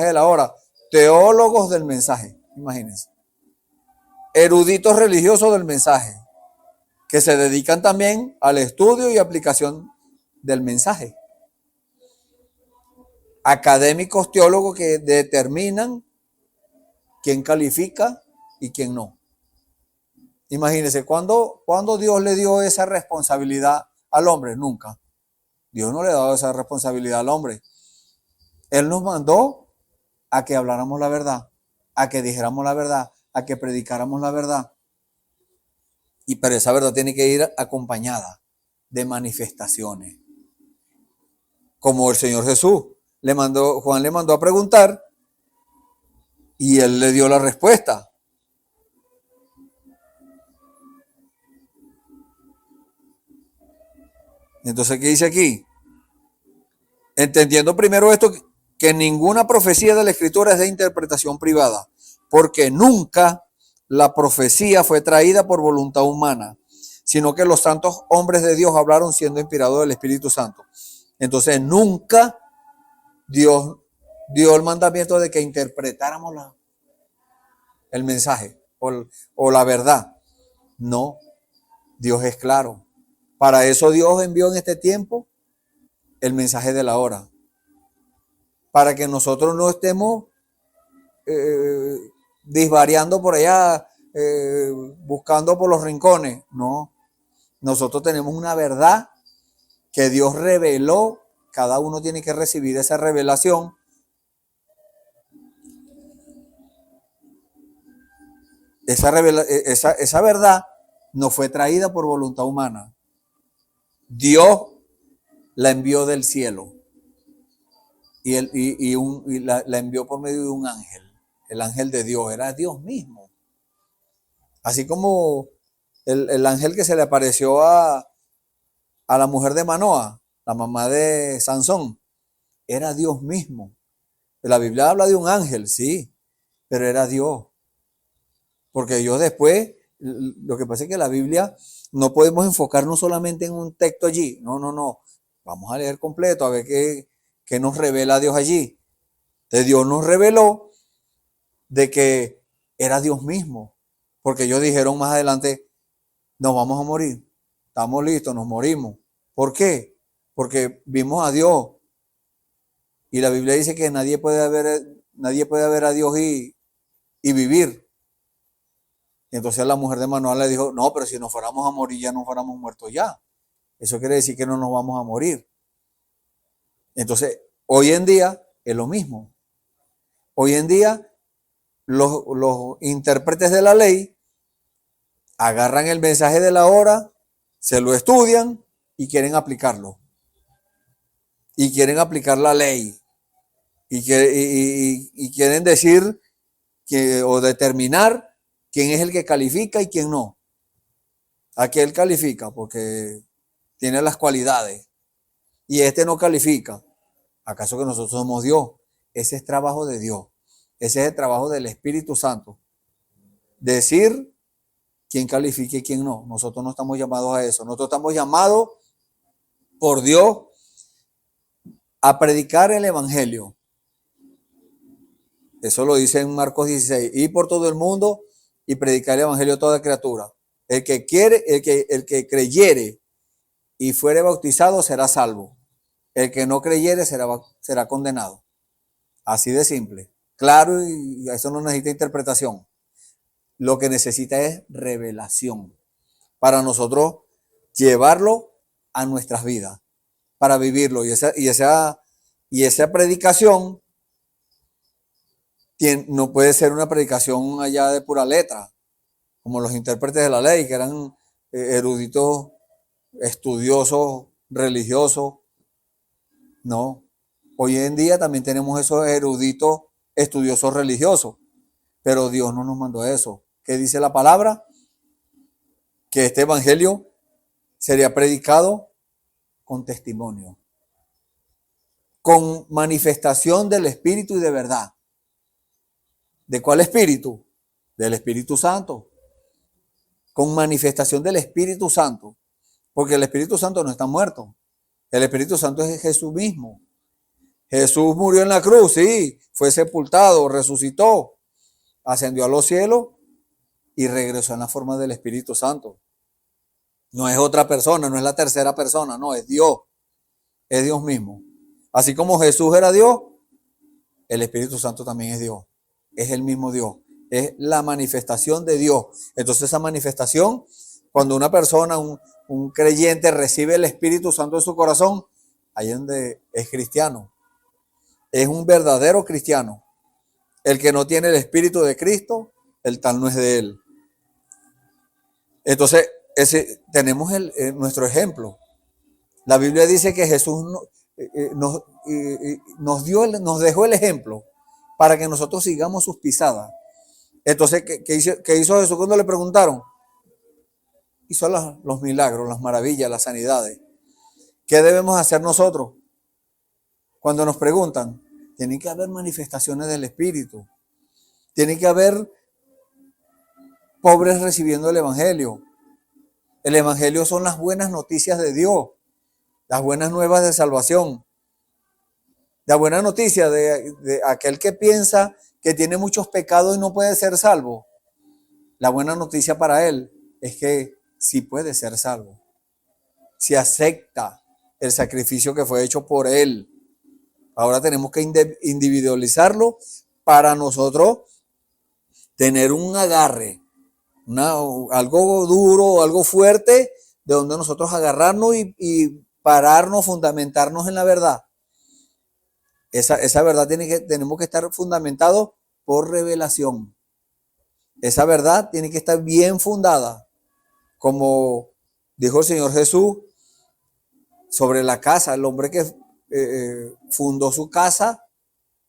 de la hora. Teólogos del mensaje, imagínense. Eruditos religiosos del mensaje, que se dedican también al estudio y aplicación del mensaje. Académicos teólogos que determinan quién califica y quién no. Imagínense, ¿cuándo Dios le dio esa responsabilidad al hombre? Nunca. Dios no le ha dado esa responsabilidad al hombre. Él nos mandó a que habláramos la verdad, a que dijéramos la verdad, a que predicáramos la verdad. Pero esa verdad tiene que ir acompañada de manifestaciones. Como el Señor Jesús Juan le mandó a preguntar y él le dio la respuesta. Entonces, ¿qué dice aquí? Entendiendo primero esto, que ninguna profecía de la Escritura es de interpretación privada, porque nunca la profecía fue traída por voluntad humana, sino que los santos hombres de Dios hablaron siendo inspirados del Espíritu Santo. Entonces, nunca Dios dio el mandamiento de que interpretáramos el mensaje o la verdad. No, Dios es claro. Para eso Dios envió en este tiempo el mensaje de la hora. Para que nosotros no estemos disvariando por allá, buscando por los rincones. No, nosotros tenemos una verdad que Dios reveló. Cada uno tiene que recibir esa revelación. Esa verdad no fue traída por voluntad humana. Dios la envió del cielo y la envió por medio de un ángel. El ángel de Dios era Dios mismo. Así como el ángel que se le apareció a la mujer de Manoa, la mamá de Sansón, era Dios mismo. La Biblia habla de un ángel, sí, pero era Dios. Porque Dios después, lo que pasa es que la Biblia no podemos enfocarnos solamente en un texto allí. No. Vamos a leer completo a ver qué nos revela Dios allí. Entonces Dios nos reveló de que era Dios mismo. Porque ellos dijeron más adelante, nos vamos a morir. Estamos listos, nos morimos. ¿Por qué? Porque vimos a Dios. Y la Biblia dice que nadie puede ver a Dios y vivir. Y entonces la mujer de Manoah le dijo, no, pero si nos fuéramos a morir ya no fuéramos muertos ya. Eso quiere decir que no nos vamos a morir. Entonces, hoy en día es lo mismo. Hoy en día los intérpretes de la ley agarran el mensaje de la hora, se lo estudian y quieren aplicarlo. Y quieren aplicar la ley. Y quieren decir o determinar quién es el que califica y quién no. Aquel califica porque tiene las cualidades y este no califica. ¿Acaso que nosotros somos Dios? ese es trabajo de Dios. Ese es el trabajo del Espíritu Santo. Decir quién califique y quién no. Nosotros no estamos llamados a eso. Nosotros estamos llamados por Dios a predicar el Evangelio. Eso lo dice en Marcos 16. Ir por todo el mundo y predicar el Evangelio a toda criatura. El que creyere y fuere bautizado será salvo. El que no creyere será condenado. Así de simple. Claro, y eso no necesita interpretación. Lo que necesita es revelación para nosotros llevarlo a nuestras vidas, para vivirlo. Y esa predicación no puede ser una predicación allá de pura letra, como los intérpretes de la ley, que eran eruditos, estudiosos, religiosos. No. Hoy en día también tenemos esos eruditos, estudiosos religiosos, pero Dios no nos mandó eso. ¿Qué dice la palabra? Que este evangelio sería predicado con testimonio, con manifestación del Espíritu y de verdad. ¿De cuál Espíritu? Del Espíritu Santo. Con manifestación del Espíritu Santo. Porque el Espíritu Santo no está muerto. El Espíritu Santo es Jesús mismo. Jesús murió en la cruz, sí, fue sepultado, resucitó, ascendió a los cielos y regresó en la forma del Espíritu Santo. No es otra persona, no es la tercera persona, no, es Dios mismo. Así como Jesús era Dios, el Espíritu Santo también es Dios, es el mismo Dios, es la manifestación de Dios. Entonces esa manifestación, cuando una persona, un creyente recibe el Espíritu Santo en su corazón, ahí es donde es cristiano. Es un verdadero cristiano. El que no tiene el Espíritu de Cristo, el tal no es de él. Entonces, tenemos nuestro ejemplo. La Biblia dice que Jesús nos dejó el ejemplo para que nosotros sigamos sus pisadas. Entonces, ¿qué hizo Jesús cuando le preguntaron? Hizo los milagros, las maravillas, las sanidades. ¿Qué debemos hacer nosotros? Cuando nos preguntan, tiene que haber manifestaciones del Espíritu. Tiene que haber pobres recibiendo el Evangelio. El Evangelio son las buenas noticias de Dios, las buenas nuevas de salvación. La buena noticia de aquel que piensa que tiene muchos pecados y no puede ser salvo. La buena noticia para él es que sí puede ser salvo. Si acepta el sacrificio que fue hecho por él. Ahora tenemos que individualizarlo para nosotros tener un agarre, algo duro, algo fuerte, de donde nosotros agarrarnos y pararnos, fundamentarnos en la verdad. Esa verdad tenemos que estar fundamentados por revelación. Esa verdad tiene que estar bien fundada, como dijo el Señor Jesús sobre la casa, el hombre que fundó su casa.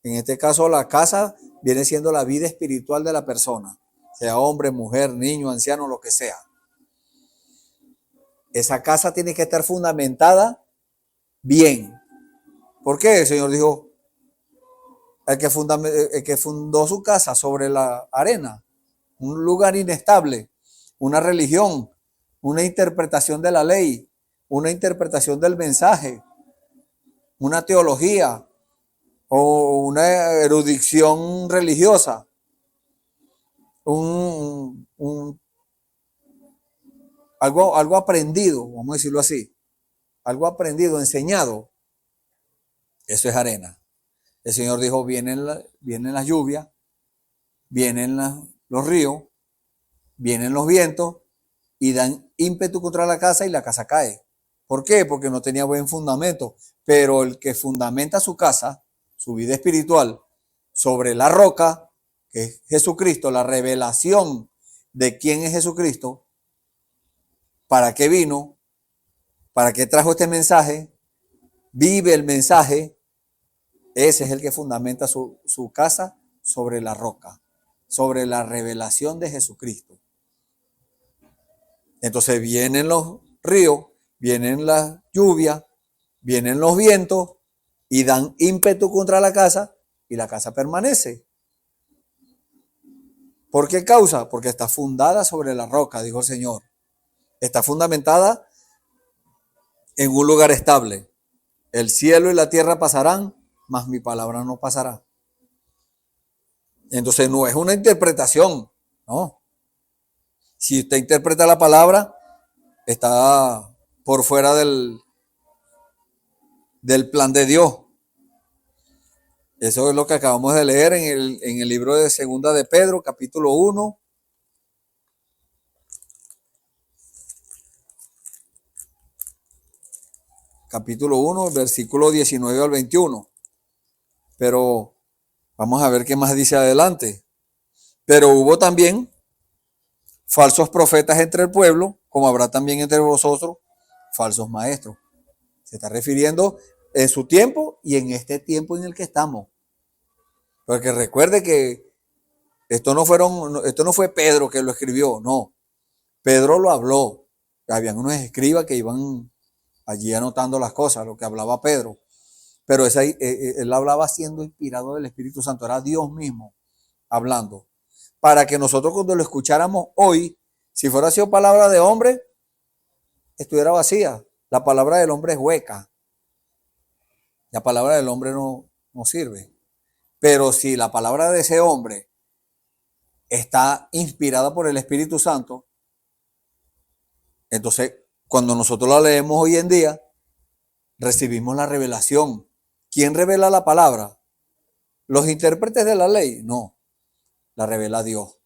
En este caso, la casa viene siendo la vida espiritual de la persona, sea hombre, mujer, niño, anciano, lo que sea. Esa casa tiene que estar fundamentada bien. ¿Por qué? El Señor dijo, el que fundó su casa sobre la arena, un lugar inestable, una religión, una interpretación de la ley, una interpretación del mensaje, una teología o una erudición religiosa, algo aprendido, vamos a decirlo así, algo aprendido, enseñado, eso es arena. El Señor dijo, vienen las lluvias, vienen los ríos, vienen los vientos y dan ímpetu contra la casa y la casa cae. ¿Por qué? Porque no tenía buen fundamento. Pero el que fundamenta su casa, su vida espiritual, sobre la roca, que es Jesucristo, la revelación de quién es Jesucristo, para qué vino, para qué trajo este mensaje, vive el mensaje, ese es el que fundamenta su casa sobre la roca, sobre la revelación de Jesucristo. Entonces vienen los ríos, vienen las lluvias, vienen los vientos y dan ímpetu contra la casa y la casa permanece. ¿Por qué causa? Porque está fundada sobre la roca, dijo el Señor. Está fundamentada en un lugar estable. El cielo y la tierra pasarán, mas mi palabra no pasará. Entonces no es una interpretación, no. Si usted interpreta la palabra, está por fuera del plan de Dios. Eso es lo que acabamos de leer en el libro de Segunda de Pedro, capítulo 1. Capítulo 1, versículo 19 al 21. Pero vamos a ver qué más dice adelante. Pero hubo también falsos profetas entre el pueblo, como habrá también entre vosotros falsos maestros. Se está refiriendo en su tiempo y en este tiempo en el que estamos. Porque recuerde que esto no fue Pedro que lo escribió, no. Pedro lo habló. Habían unos escribas que iban allí anotando las cosas, lo que hablaba Pedro. Pero él hablaba siendo inspirado del Espíritu Santo, era Dios mismo hablando. Para que nosotros cuando lo escucháramos hoy, si fuera sido palabra de hombre, estuviera vacía. La palabra del hombre es hueca. La palabra del hombre no sirve. Pero si la palabra de ese hombre está inspirada por el Espíritu Santo, entonces cuando nosotros la leemos hoy en día, recibimos la revelación. ¿Quién revela la palabra? ¿Los intérpretes de la ley? No, la revela Dios,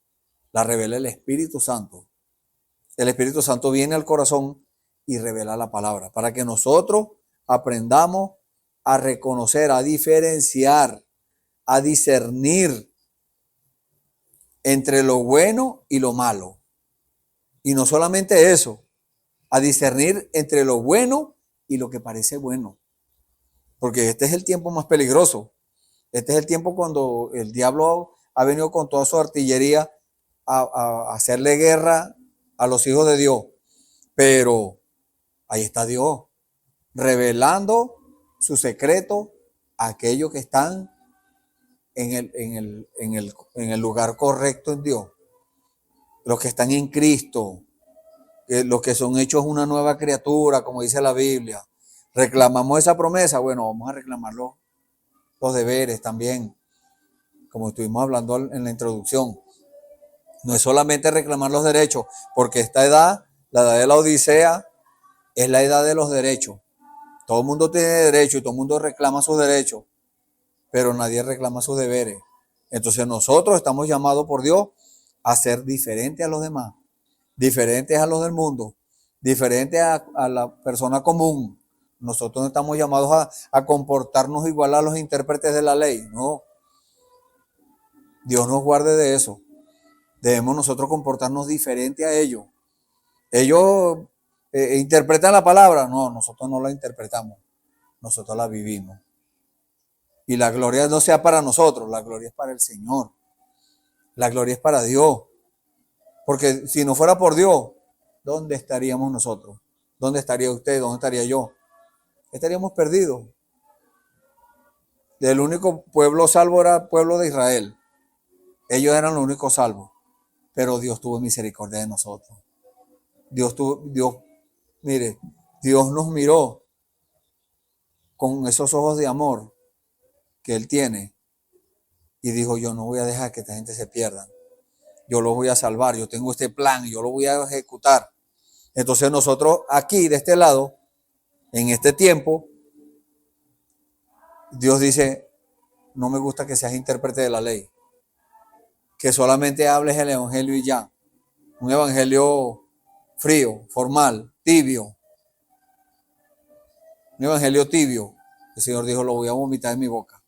la revela el Espíritu Santo. El Espíritu Santo viene al corazón y revela la palabra para que nosotros aprendamos a reconocer, a diferenciar, a discernir entre lo bueno y lo malo. Y no solamente eso, a discernir entre lo bueno y lo que parece bueno. Porque este es el tiempo más peligroso. Este es el tiempo cuando el diablo ha venido con toda su artillería a hacerle guerra a los hijos de Dios. Pero ahí está Dios, revelando su secreto a aquellos que están en el lugar correcto en Dios. Los que están en Cristo, los que son hechos una nueva criatura, como dice la Biblia. Reclamamos esa promesa, bueno, vamos a reclamar los deberes también, como estuvimos hablando en la introducción. No es solamente reclamar los derechos, porque esta edad, la edad de la Odisea, es la edad de los derechos. Todo el mundo tiene derecho y todo el mundo reclama sus derechos, pero nadie reclama sus deberes. Entonces nosotros estamos llamados por Dios a ser diferentes a los demás, diferentes a los del mundo, diferentes a la persona común. Nosotros no estamos llamados a comportarnos igual a los intérpretes de la ley, no. Dios nos guarde de eso. Debemos nosotros comportarnos diferente a ellos. Ellos interpretan la palabra, no, nosotros no la interpretamos, nosotros la vivimos. Y la gloria no sea para nosotros, la gloria es para el Señor. La gloria es para Dios. Porque si no fuera por Dios, ¿dónde estaríamos nosotros? ¿Dónde estaría usted? ¿Dónde estaría yo? Estaríamos perdidos. El único pueblo salvo era el pueblo de Israel. Ellos eran los únicos salvos. Pero Dios tuvo misericordia de nosotros. Dios nos miró con esos ojos de amor que Él tiene y dijo, yo no voy a dejar que esta gente se pierda. Yo los voy a salvar, yo tengo este plan, yo lo voy a ejecutar. Entonces nosotros aquí, de este lado, en este tiempo, Dios dice, no me gusta que seas intérprete de la ley, que solamente hables el evangelio y ya. Un evangelio frío, formal, tibio. Un evangelio tibio. El Señor dijo, lo voy a vomitar en mi boca.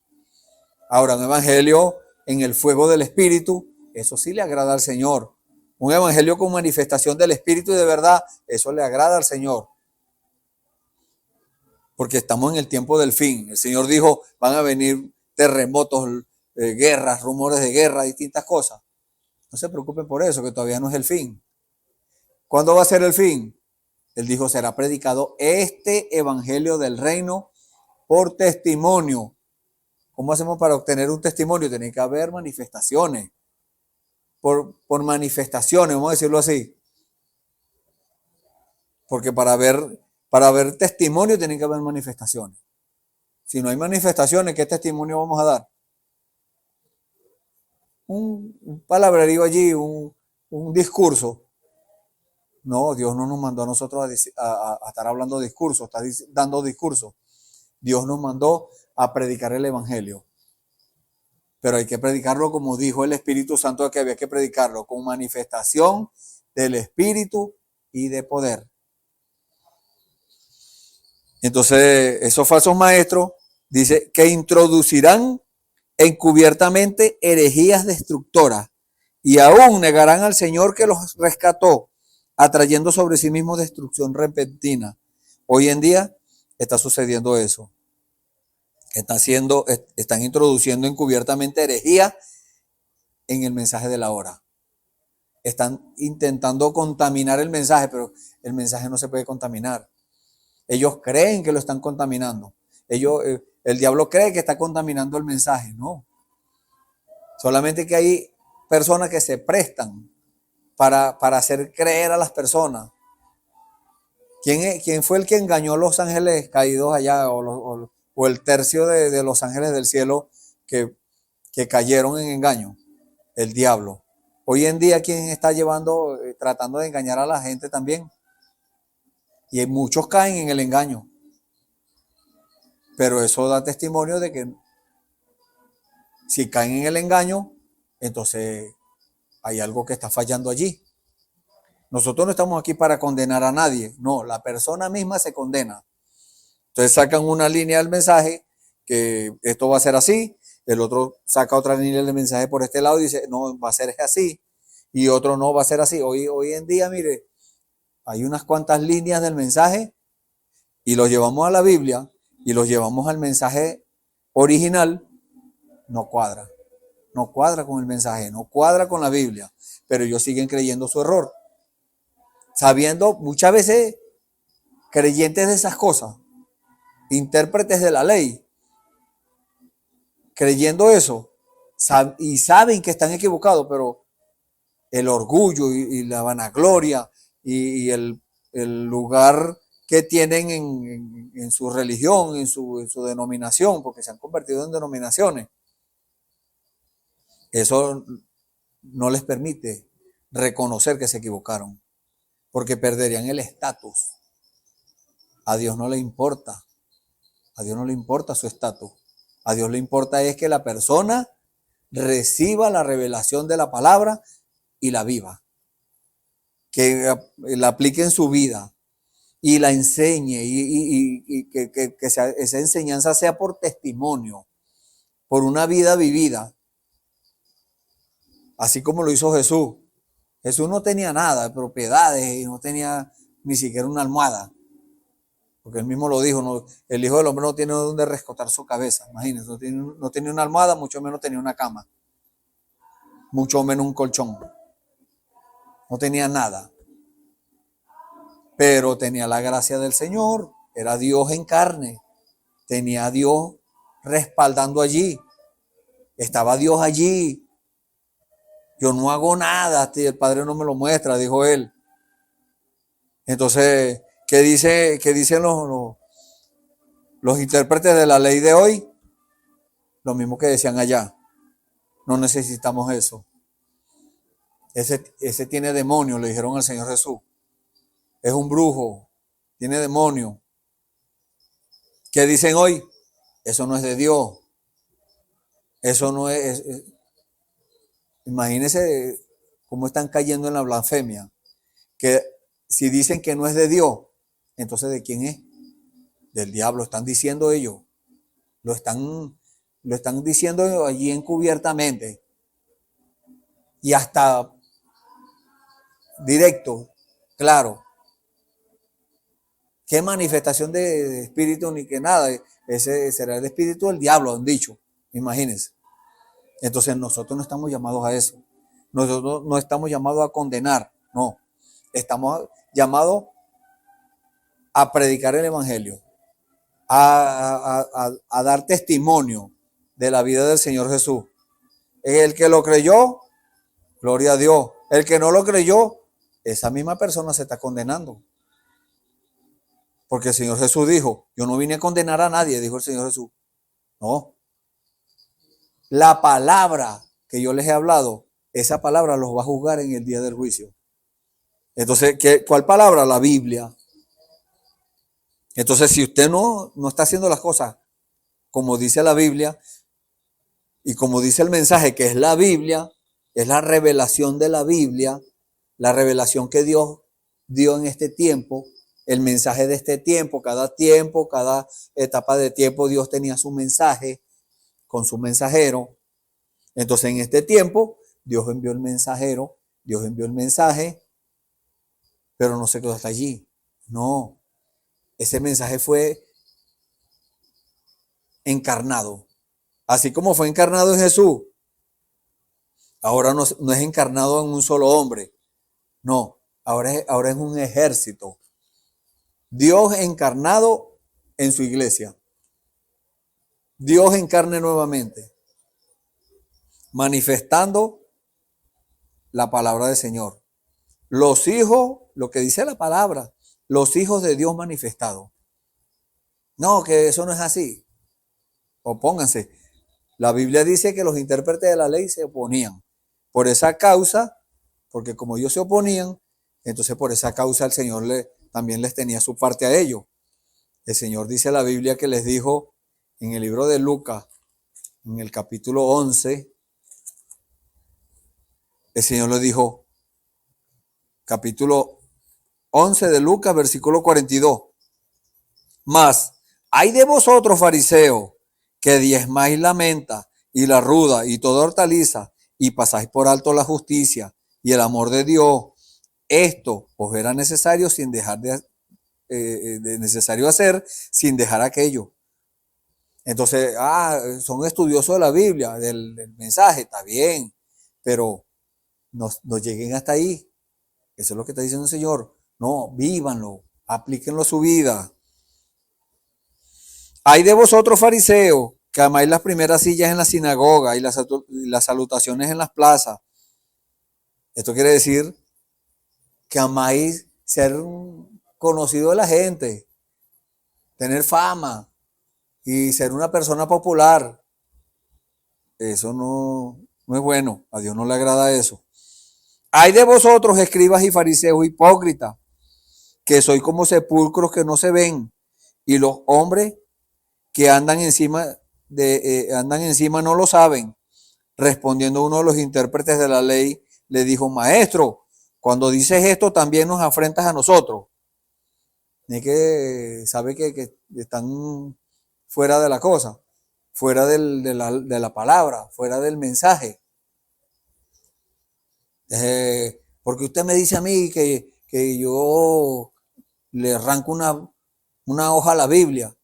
Ahora, un evangelio en el fuego del Espíritu, eso sí le agrada al Señor. Un evangelio con manifestación del Espíritu y de verdad, eso le agrada al Señor. Porque estamos en el tiempo del fin. El Señor dijo, van a venir terremotos, guerras, rumores de guerra, distintas cosas. No se preocupen por eso, que todavía no es el fin. ¿Cuándo va a ser el fin? Él dijo, será predicado este evangelio del reino por testimonio ¿Cómo hacemos para obtener un testimonio? Tiene que haber manifestaciones. Por manifestaciones, vamos a decirlo así. Porque para ver testimonio tienen que haber manifestaciones. Si no hay manifestaciones, ¿qué testimonio vamos a dar? Un palabrerío allí, un discurso. No, Dios no nos mandó a nosotros a estar hablando discursos, dando discursos. Dios nos mandó a predicar el Evangelio. Pero hay que predicarlo como dijo el Espíritu Santo que había que predicarlo, con manifestación del Espíritu y de poder. Entonces, esos falsos maestros, dice, que introducirán encubiertamente herejías destructoras y aún negarán al Señor que los rescató, atrayendo sobre sí mismos destrucción repentina. Hoy en día está sucediendo eso. Están introduciendo encubiertamente herejía en el mensaje de la hora. Están intentando contaminar el mensaje, pero el mensaje no se puede contaminar. Ellos creen que lo están contaminando. El diablo cree que está contaminando el mensaje, no. Solamente que hay personas que se prestan para hacer creer a las personas. ¿Quién fue el que engañó a los ángeles caídos allá o el tercio de los ángeles del cielo que cayeron en engaño? El diablo. Hoy en día, ¿quién está tratando de engañar a la gente también? Y muchos caen en el engaño. Pero eso da testimonio de que si caen en el engaño, entonces hay algo que está fallando allí. Nosotros no estamos aquí para condenar a nadie. No, la persona misma se condena. Entonces sacan una línea del mensaje que esto va a ser así. El otro saca otra línea del mensaje por este lado y dice, no, va a ser así. Y otro no va a ser así. Hoy en día, mire, hay unas cuantas líneas del mensaje y los llevamos a la Biblia y los llevamos al mensaje original. No cuadra. No cuadra con el mensaje, no cuadra con la Biblia. Pero ellos siguen creyendo su error. Sabiendo muchas veces creyentes de esas cosas, intérpretes de la ley, creyendo eso, y saben que están equivocados, pero el orgullo y la vanagloria y el lugar que tienen en su religión, en su denominación, porque se han convertido en denominaciones, eso no les permite reconocer que se equivocaron, porque perderían el estatus. A Dios no le importa. A Dios no le importa su estatus. A Dios le importa es que la persona reciba la revelación de la palabra y la viva. Que la aplique en su vida y la enseñe y que esa enseñanza sea por testimonio, por una vida vivida. Así como lo hizo Jesús. Jesús no tenía nada de propiedades y no tenía ni siquiera una almohada. Porque él mismo lo dijo, no, el Hijo del Hombre no tiene donde rescotar su cabeza. Imagínense, no tenía una almohada, mucho menos tenía una cama. Mucho menos un colchón. No tenía nada. Pero tenía la gracia del Señor. Era Dios en carne. Tenía a Dios respaldando allí. Estaba Dios allí. Yo no hago nada, el Padre no me lo muestra, dijo él. Entonces, ¿qué dicen los intérpretes de la ley de hoy? Lo mismo que decían allá. No necesitamos eso. Ese tiene demonio, le dijeron al Señor Jesús. Es un brujo, tiene demonio. ¿Qué dicen hoy? Eso no es de Dios. Eso no es. Imagínense cómo están cayendo en la blasfemia. Que si dicen que no es de Dios, entonces ¿de quién es? Del diablo, están diciendo ellos. Lo están diciendo allí encubiertamente. Y hasta directo, claro. ¿Qué manifestación de espíritu ni que nada? Ese será el espíritu del diablo, han dicho. Imagínense. Entonces nosotros no estamos llamados a eso. Nosotros no estamos llamados a condenar, no. Estamos llamados a predicar el Evangelio, a dar testimonio de la vida del Señor Jesús. El que lo creyó, gloria a Dios. El que no lo creyó, esa misma persona se está condenando. Porque el Señor Jesús dijo, yo no vine a condenar a nadie, dijo el Señor Jesús. No. La palabra que yo les he hablado, esa palabra los va a juzgar en el día del juicio. Entonces, ¿cuál palabra? La Biblia. Entonces, si usted no está haciendo las cosas como dice la Biblia y como dice el mensaje que es la Biblia, es la revelación de la Biblia, la revelación que Dios dio en este tiempo, el mensaje de este tiempo, cada etapa de tiempo Dios tenía su mensaje con su mensajero. Entonces en este tiempo Dios envió el mensajero, Dios envió el mensaje, pero no se quedó hasta allí. No, ese mensaje fue encarnado. Así como fue encarnado en Jesús, ahora no es encarnado en un solo hombre. No, ahora es un ejército. Dios encarnado en su iglesia. Dios en carne nuevamente. Manifestando la palabra del Señor. Los hijos, lo que dice la palabra, los hijos de Dios manifestados. No, que eso no es así. Opónganse. La Biblia dice que los intérpretes de la ley se oponían. Por esa causa, porque como ellos se oponían, entonces por esa causa el Señor también les tenía su parte a ellos. El Señor dice en la Biblia que les dijo en el libro de Lucas, en el capítulo 11, el Señor les dijo, capítulo 11 de Lucas, versículo 42. Mas, hay de vosotros, fariseos, que diezmáis la menta y la ruda y toda hortaliza, y pasáis por alto la justicia y el amor de Dios. Esto os era necesario sin dejar necesario hacer, sin dejar aquello. Entonces, son estudiosos de la Biblia, del mensaje, está bien, pero no lleguen hasta ahí. Eso es lo que está diciendo el Señor. No, vívanlo, aplíquenlo a su vida. Hay de vosotros, fariseos, que amáis las primeras sillas en la sinagoga y las salutaciones en las plazas. Esto quiere decir que amáis ser conocido de la gente, tener fama y ser una persona popular. Eso no es bueno. A Dios no le agrada eso. Hay de vosotros, escribas y fariseos hipócritas, que sois como sepulcros que no se ven, y los hombres que andan encima no lo saben. Respondiendo uno de los intérpretes de la ley, le dijo, maestro, cuando dices esto también nos afrentas a nosotros. Es que sabe que están fuera de la cosa, fuera de la palabra, fuera del mensaje. Porque usted me dice a mí que yo le arranco una hoja a la Biblia.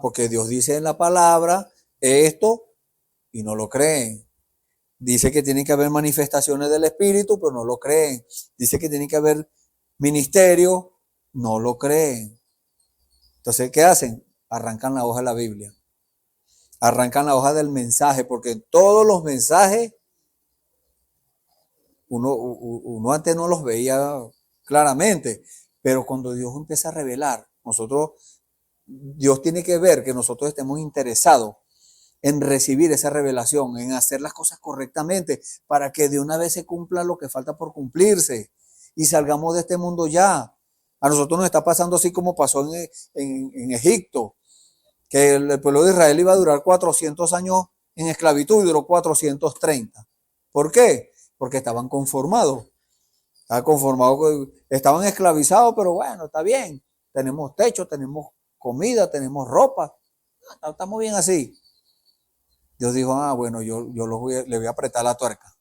Porque Dios dice en la palabra esto y no lo creen. Dice que tiene que haber manifestaciones del Espíritu, pero no lo creen. Dice que tiene que haber ministerio, no lo creen. Entonces, ¿qué hacen? Arrancan la hoja de la Biblia. Arrancan la hoja del mensaje, porque todos los mensajes uno antes no los veía claramente, pero cuando Dios empieza a revelar, Dios tiene que ver que nosotros estemos interesados en recibir esa revelación, en hacer las cosas correctamente, para que de una vez se cumpla lo que falta por cumplirse y salgamos de este mundo ya. A nosotros nos está pasando así como pasó en Egipto, que el pueblo de Israel iba a durar 400 años en esclavitud y duró 430. ¿Por qué? Porque estaban conformados. Estaban esclavizados, pero bueno, está bien. Tenemos techo, tenemos comida, tenemos ropa. Estamos bien así. Dios dijo, bueno, yo le voy a apretar la tuerca.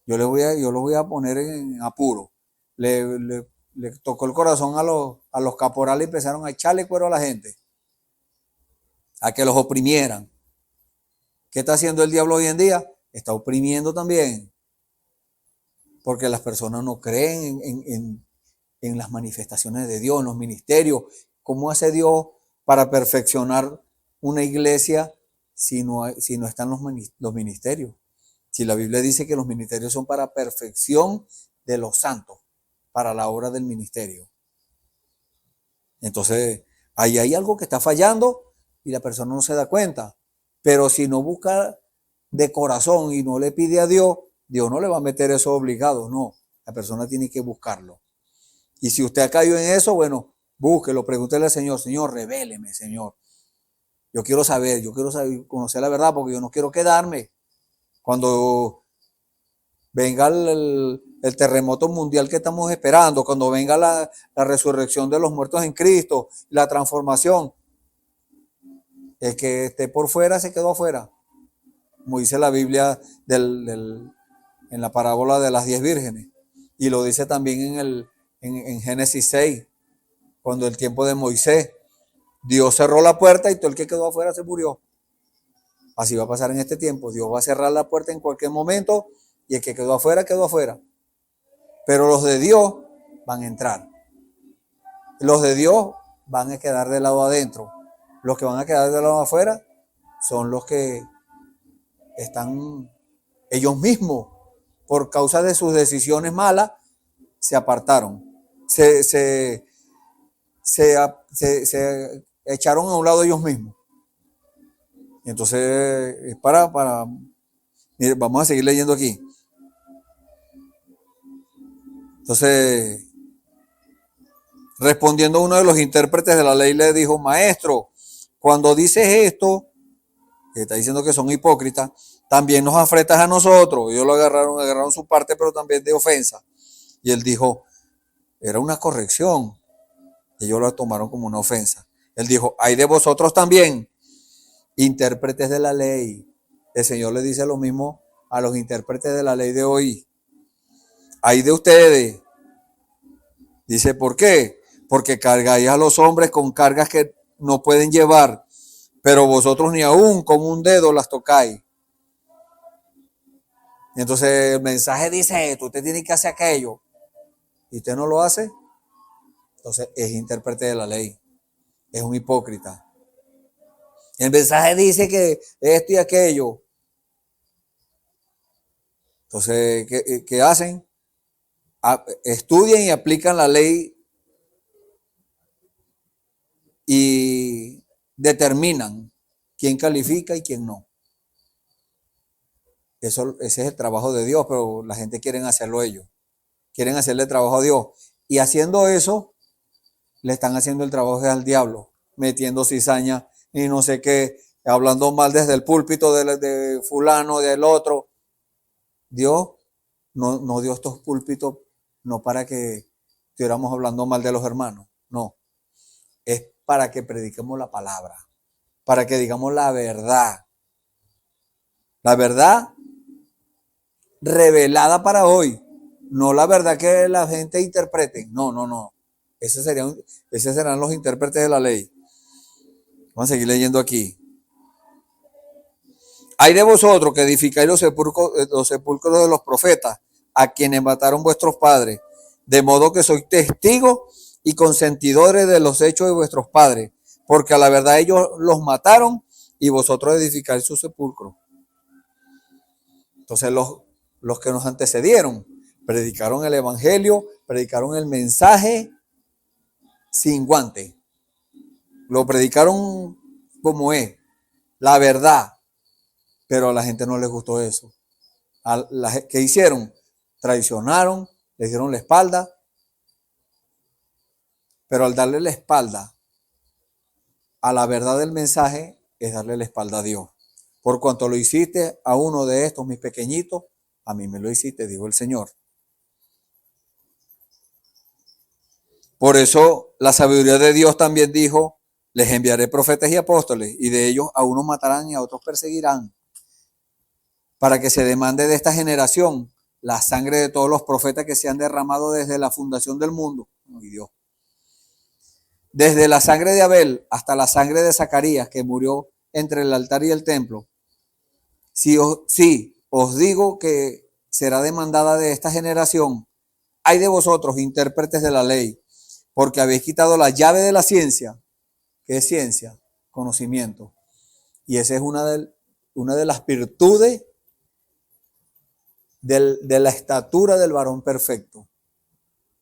Yo los voy a poner en apuro. Le tocó el corazón a los caporales y empezaron a echarle cuero a la gente. A que los oprimieran. ¿Qué está haciendo el diablo hoy en día? Está oprimiendo también. Porque las personas no creen en las manifestaciones de Dios, en los ministerios. ¿Cómo hace Dios para perfeccionar una iglesia si no están los ministerios. Si la Biblia dice que los ministerios son para perfección de los santos, para la obra del ministerio. Entonces, ahí hay algo que está fallando y la persona no se da cuenta. Pero si no busca de corazón y no le pide a Dios, Dios no le va a meter eso obligado, no. La persona tiene que buscarlo. Y si usted ha caído en eso, bueno, búsquelo, pregúntele al Señor, Señor, revéleme, Señor. Yo quiero saber, conocer la verdad, porque yo no quiero quedarme. Cuando venga el terremoto mundial que estamos esperando, cuando venga la resurrección de los muertos en Cristo, la transformación, el que esté por fuera se quedó afuera. Como dice la Biblia en la parábola de las 10 vírgenes. Y lo dice también en Génesis 6, cuando el tiempo de Moisés, Dios cerró la puerta y todo el que quedó afuera se murió. Así va a pasar en este tiempo. Dios va a cerrar la puerta en cualquier momento y el que quedó afuera, quedó afuera. Pero los de Dios van a entrar. Los de Dios van a quedar del lado adentro. Los que van a quedar del lado afuera son los que están ellos mismos, por causa de sus decisiones malas, se apartaron. Se echaron a un lado ellos mismos. Entonces, es mire, vamos a seguir leyendo aquí. Entonces, respondiendo uno de los intérpretes de la ley le dijo, maestro, cuando dices esto, que está diciendo que son hipócritas, también nos afrentas a nosotros. Ellos lo agarraron su parte, pero también de ofensa. Y él dijo, era una corrección. Ellos lo tomaron como una ofensa. Él dijo, hay de vosotros también, intérpretes de la ley. El Señor le dice lo mismo a los intérpretes de la ley de hoy. Hay de ustedes. Dice, ¿por qué? Porque cargáis a los hombres con cargas que no pueden llevar, pero vosotros ni aún con un dedo las tocáis. Y entonces el mensaje dice esto, usted tiene que hacer aquello, y usted no lo hace, entonces es intérprete de la ley, es un hipócrita. El mensaje dice que esto y aquello. Entonces, ¿qué hacen? Estudian y aplican la ley y determinan quién califica y quién no. Ese es el trabajo de Dios, pero la gente quiere hacerlo ellos. Quieren hacerle trabajo a Dios. Y haciendo eso, le están haciendo el trabajo al diablo, metiendo cizaña y no sé qué, hablando mal desde el púlpito de fulano, del otro. Dios no dio estos púlpitos no para que estuviéramos hablando mal de los hermanos, no. Es para que prediquemos la palabra, para que digamos la verdad. La verdad revelada para hoy, no la verdad que la gente interprete. No. Esos serán los intérpretes de la ley. Vamos a seguir leyendo aquí. Hay de vosotros que edificáis los sepulcros de los profetas, a quienes mataron vuestros padres, de modo que sois testigos y consentidores de los hechos de vuestros padres, porque a la verdad ellos los mataron y vosotros edificáis sus sepulcros. Entonces los que nos antecedieron predicaron el evangelio, predicaron el mensaje sin guante. Lo predicaron como es, la verdad, pero a la gente no les gustó eso. ¿Qué hicieron? Traicionaron, les dieron la espalda, pero al darle la espalda a la verdad del mensaje es darle la espalda a Dios. Por cuanto lo hiciste a uno de estos, mis pequeñitos, a mí me lo hiciste, dijo el Señor. Por eso la sabiduría de Dios también dijo, les enviaré profetas y apóstoles, y de ellos a unos matarán y a otros perseguirán, para que se demande de esta generación la sangre de todos los profetas que se han derramado desde la fundación del mundo. Ay, Dios. Desde la sangre de Abel hasta la sangre de Zacarías, que murió entre el altar y el templo. Sí, os digo que será demandada de esta generación. Hay de vosotros, intérpretes de la ley, porque habéis quitado la llave de la ciencia. ¿Qué es ciencia? Conocimiento. Y esa es una de las virtudes de la estatura del varón perfecto.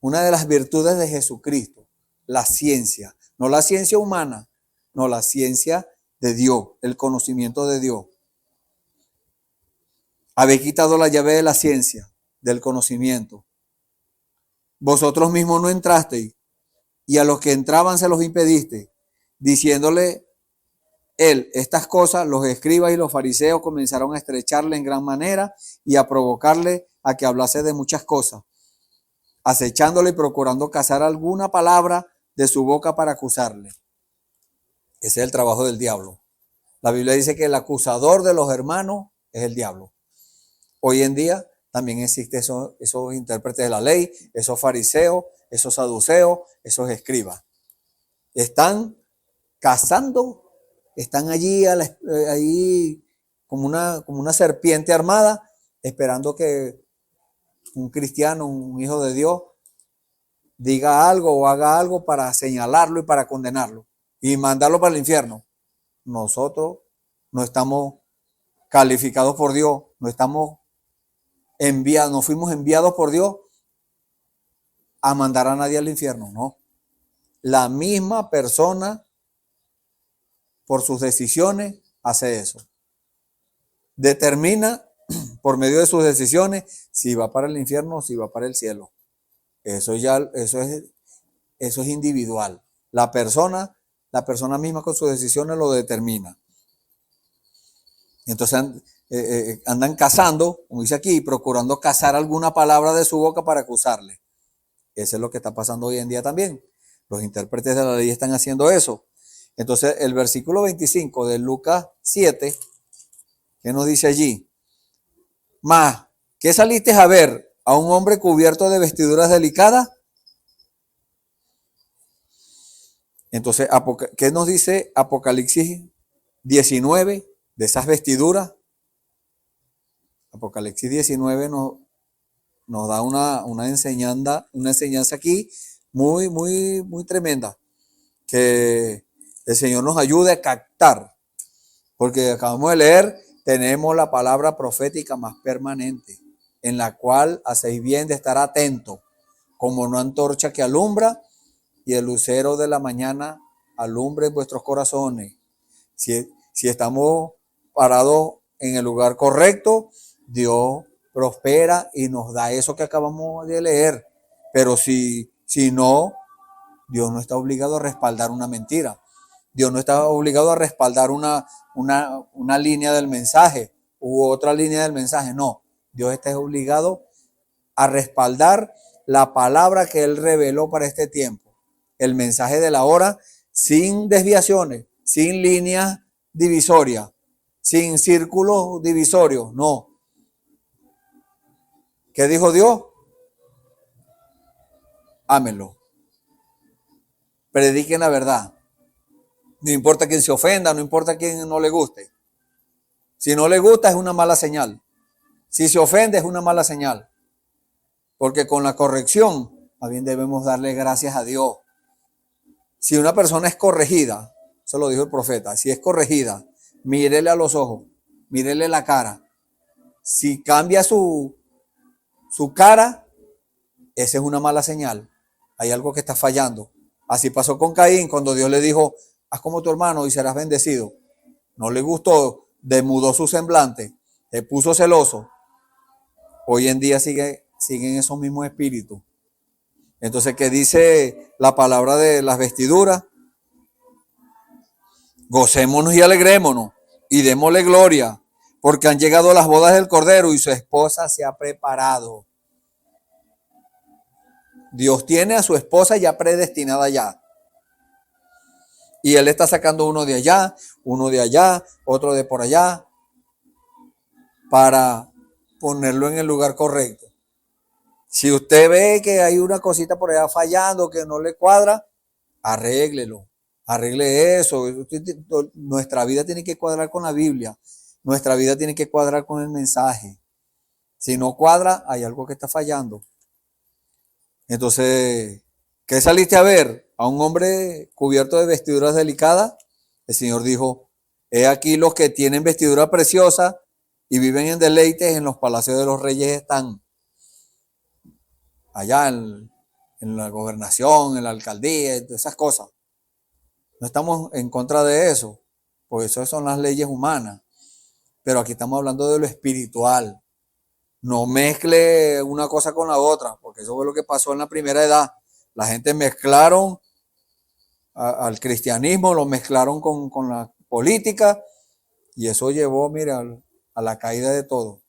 Una de las virtudes de Jesucristo, la ciencia. No la ciencia humana, no la ciencia de Dios, el conocimiento de Dios. Habéis quitado la llave de la ciencia, del conocimiento. Vosotros mismos no entrasteis, y a los que entraban se los impediste, diciéndole él estas cosas. Los escribas y los fariseos comenzaron a estrecharle en gran manera y a provocarle a que hablase de muchas cosas, acechándole y procurando cazar alguna palabra de su boca para acusarle. Ese es el trabajo del diablo. La Biblia dice que el acusador de los hermanos es el diablo. Hoy en día también existen esos intérpretes de la ley, esos fariseos, esos saduceos, esos escribas. Están cazando, están allí como una serpiente armada, esperando que un cristiano, un hijo de Dios, diga algo o haga algo para señalarlo y para condenarlo y mandarlo para el infierno. Nosotros no estamos calificados por Dios, no estamos enviados, no fuimos enviados por Dios a mandar a nadie al infierno, no. La misma persona, por sus decisiones, hace eso. Determina por medio de sus decisiones si va para el infierno o si va para el cielo. Eso es individual. La persona misma con sus decisiones lo determina. Entonces andan cazando, como dice aquí, procurando cazar alguna palabra de su boca para acusarle. Eso es lo que está pasando hoy en día también. Los intérpretes de la ley están haciendo eso. Entonces el versículo 25 de Lucas 7, ¿qué nos dice allí? Mas, ¿qué saliste a ver? ¿A un hombre cubierto de vestiduras delicadas? Entonces, ¿qué nos dice Apocalipsis 19 de esas vestiduras? Apocalipsis 19 nos da una enseñanza aquí muy, muy, muy tremenda, que el Señor nos ayude a captar, porque acabamos de leer, tenemos la palabra profética más permanente, en la cual hacéis bien de estar atentos, como una antorcha que alumbra y el lucero de la mañana alumbre en vuestros corazones. Si estamos parados en el lugar correcto, Dios prospera y nos da eso que acabamos de leer. Pero si no, Dios no está obligado a respaldar una mentira. Dios no está obligado a respaldar una línea del mensaje u otra línea del mensaje. No, Dios está obligado a respaldar la palabra que Él reveló para este tiempo. El mensaje de la hora, sin desviaciones, sin líneas divisorias, sin círculos divisorios. No. ¿Qué dijo Dios? Ámenlo. Prediquen la verdad. No importa quién se ofenda, no importa quién no le guste. Si no le gusta es una mala señal. Si se ofende es una mala señal. Porque con la corrección, también debemos darle gracias a Dios. Si una persona es corregida, eso lo dijo el profeta, si es corregida, mírele a los ojos, mírele la cara. Si cambia su cara, esa es una mala señal. Hay algo que está fallando. Así pasó con Caín cuando Dios le dijo, haz como tu hermano y serás bendecido. No le gustó, demudó su semblante, se puso celoso. Hoy en día siguen esos mismos espíritus. Entonces, ¿qué dice la palabra de las vestiduras? Gocémonos y alegrémonos y démosle gloria, porque han llegado las bodas del Cordero y su esposa se ha preparado. Dios tiene a su esposa ya predestinada ya. Y Él está sacando uno de allá, otro de por allá, para ponerlo en el lugar correcto. Si usted ve que hay una cosita por allá fallando, que no le cuadra, arréglelo, arregle eso. Nuestra vida tiene que cuadrar con la Biblia, nuestra vida tiene que cuadrar con el mensaje. Si no cuadra, hay algo que está fallando. Entonces, ¿qué saliste a ver? A un hombre cubierto de vestiduras delicadas. El Señor dijo, He aquí los que tienen vestidura preciosa y viven en deleites en los palacios de los reyes están. Allá en la gobernación, en la alcaldía, esas cosas. No estamos en contra de eso, porque eso son las leyes humanas. Pero aquí estamos hablando de lo espiritual. No mezcle una cosa con la otra, porque eso fue lo que pasó en la primera edad. La gente mezclaron al cristianismo, lo mezclaron con la política, y eso llevó, mira, a la caída de todo.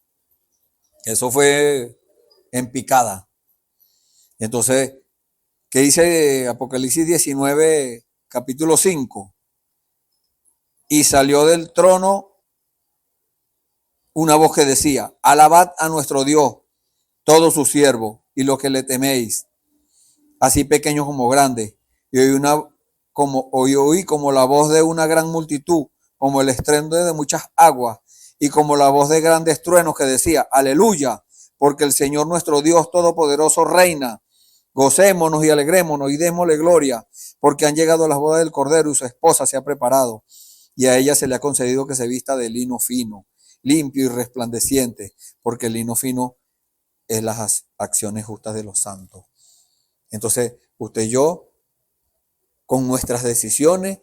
Eso fue en picada. Entonces, ¿qué dice Apocalipsis 19, capítulo 5? Y salió del trono una voz que decía: alabad a nuestro Dios, todos sus siervos, y los que le teméis, así pequeños como grandes. Y oí como la voz de una gran multitud, como el estruendo de muchas aguas, y como la voz de grandes truenos que decía: aleluya, porque el Señor nuestro Dios Todopoderoso reina. Gocémonos y alegrémonos y démosle gloria, porque han llegado las bodas del Cordero y su esposa se ha preparado, y a ella se le ha concedido que se vista de lino fino, limpio y resplandeciente, porque el lino fino es las acciones justas de los santos. Entonces, usted y yo, con nuestras decisiones,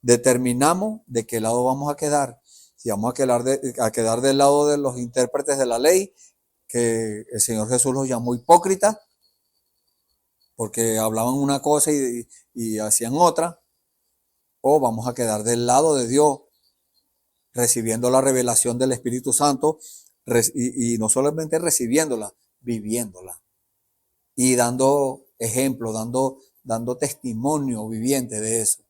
determinamos de qué lado vamos a quedar. Si vamos a quedar del lado de los intérpretes de la ley, que el Señor Jesús los llamó hipócritas, porque hablaban una cosa y hacían otra, o vamos a quedar del lado de Dios, recibiendo la revelación del Espíritu Santo, y no solamente recibiéndola, viviéndola, y dando ejemplo, dando testimonio viviente de eso.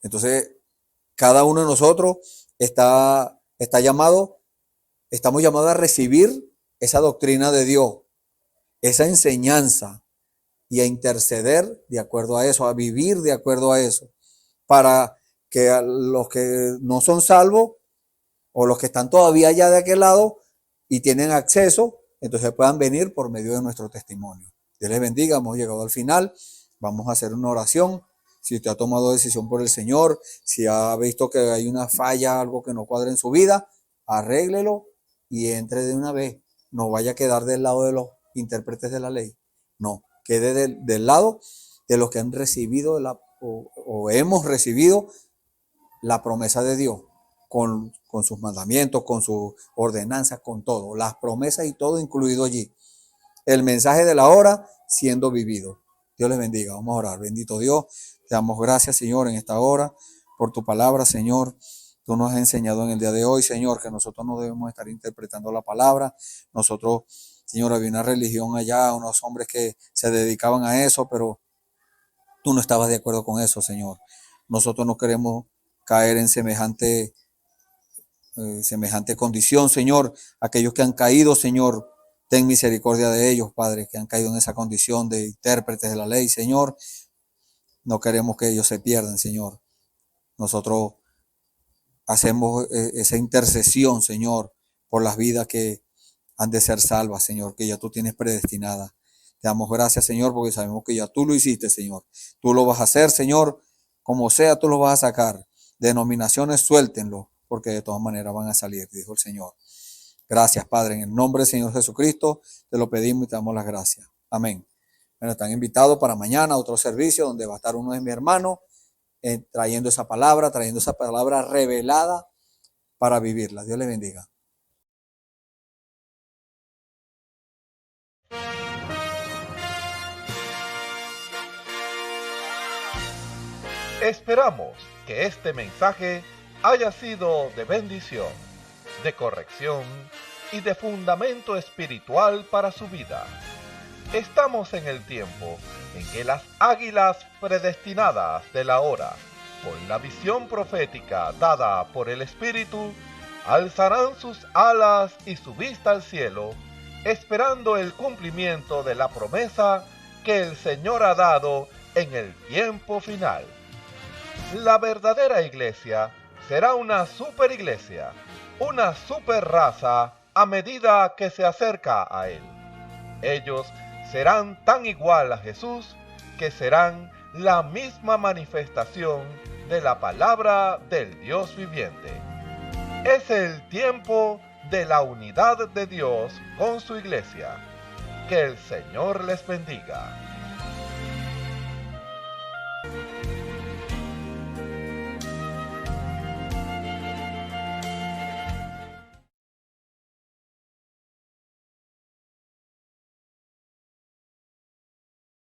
Entonces, cada uno de nosotros estamos llamados a recibir esa doctrina de Dios, esa enseñanza, y a interceder de acuerdo a eso, a vivir de acuerdo a eso, para que a los que no son salvos o los que están todavía allá de aquel lado y tienen acceso, entonces puedan venir por medio de nuestro testimonio. Dios les bendiga, hemos llegado al final, vamos a hacer una oración. Si usted ha tomado decisión por el Señor, si ha visto que hay una falla, algo que no cuadra en su vida, arréglelo y entre de una vez. No vaya a quedar del lado de los intérpretes de la ley, no, quede del lado de los que han recibido o hemos recibido la promesa de Dios, con sus mandamientos, con sus ordenanzas, con todo, las promesas y todo incluido allí. El mensaje de la hora siendo vivido. Dios les bendiga. Vamos a orar. Bendito Dios, te damos gracias, Señor, en esta hora por tu palabra, Señor. Tú nos has enseñado en el día de hoy, Señor, que nosotros no debemos estar interpretando la palabra. Nosotros, Señor, había una religión allá, unos hombres que se dedicaban a eso, pero tú no estabas de acuerdo con eso, Señor. Nosotros no queremos caer en semejante condición, Señor. Aquellos que han caído, Señor, ten misericordia de ellos, Padre, que han caído en esa condición de intérpretes de la ley, Señor. No queremos que ellos se pierdan, Señor. Nosotros hacemos esa intercesión, Señor, por las vidas que han de ser salvas, Señor, que ya tú tienes predestinadas. Te damos gracias, Señor, porque sabemos que ya tú lo hiciste, Señor. Tú lo vas a hacer, Señor, como sea, tú lo vas a sacar. Denominaciones, suéltenlo, porque de todas maneras van a salir, dijo el Señor. Gracias, Padre, en el nombre del Señor Jesucristo, te lo pedimos y te damos las gracias. Amén. Bueno, están invitados para mañana a otro servicio donde va a estar uno de mis hermanos trayendo esa palabra revelada para vivirla. Dios les bendiga. Esperamos que este mensaje haya sido de bendición, de corrección y de fundamento espiritual para su vida. Estamos en el tiempo en que las águilas predestinadas de la hora, con la visión profética dada por el Espíritu, alzarán sus alas y su vista al cielo, esperando el cumplimiento de la promesa que el Señor ha dado en el tiempo final. La verdadera iglesia será una superiglesia, una super raza a medida que se acerca a Él. Ellos serán tan igual a Jesús que serán la misma manifestación de la palabra del Dios viviente. Es el tiempo de la unidad de Dios con su iglesia. Que el Señor les bendiga.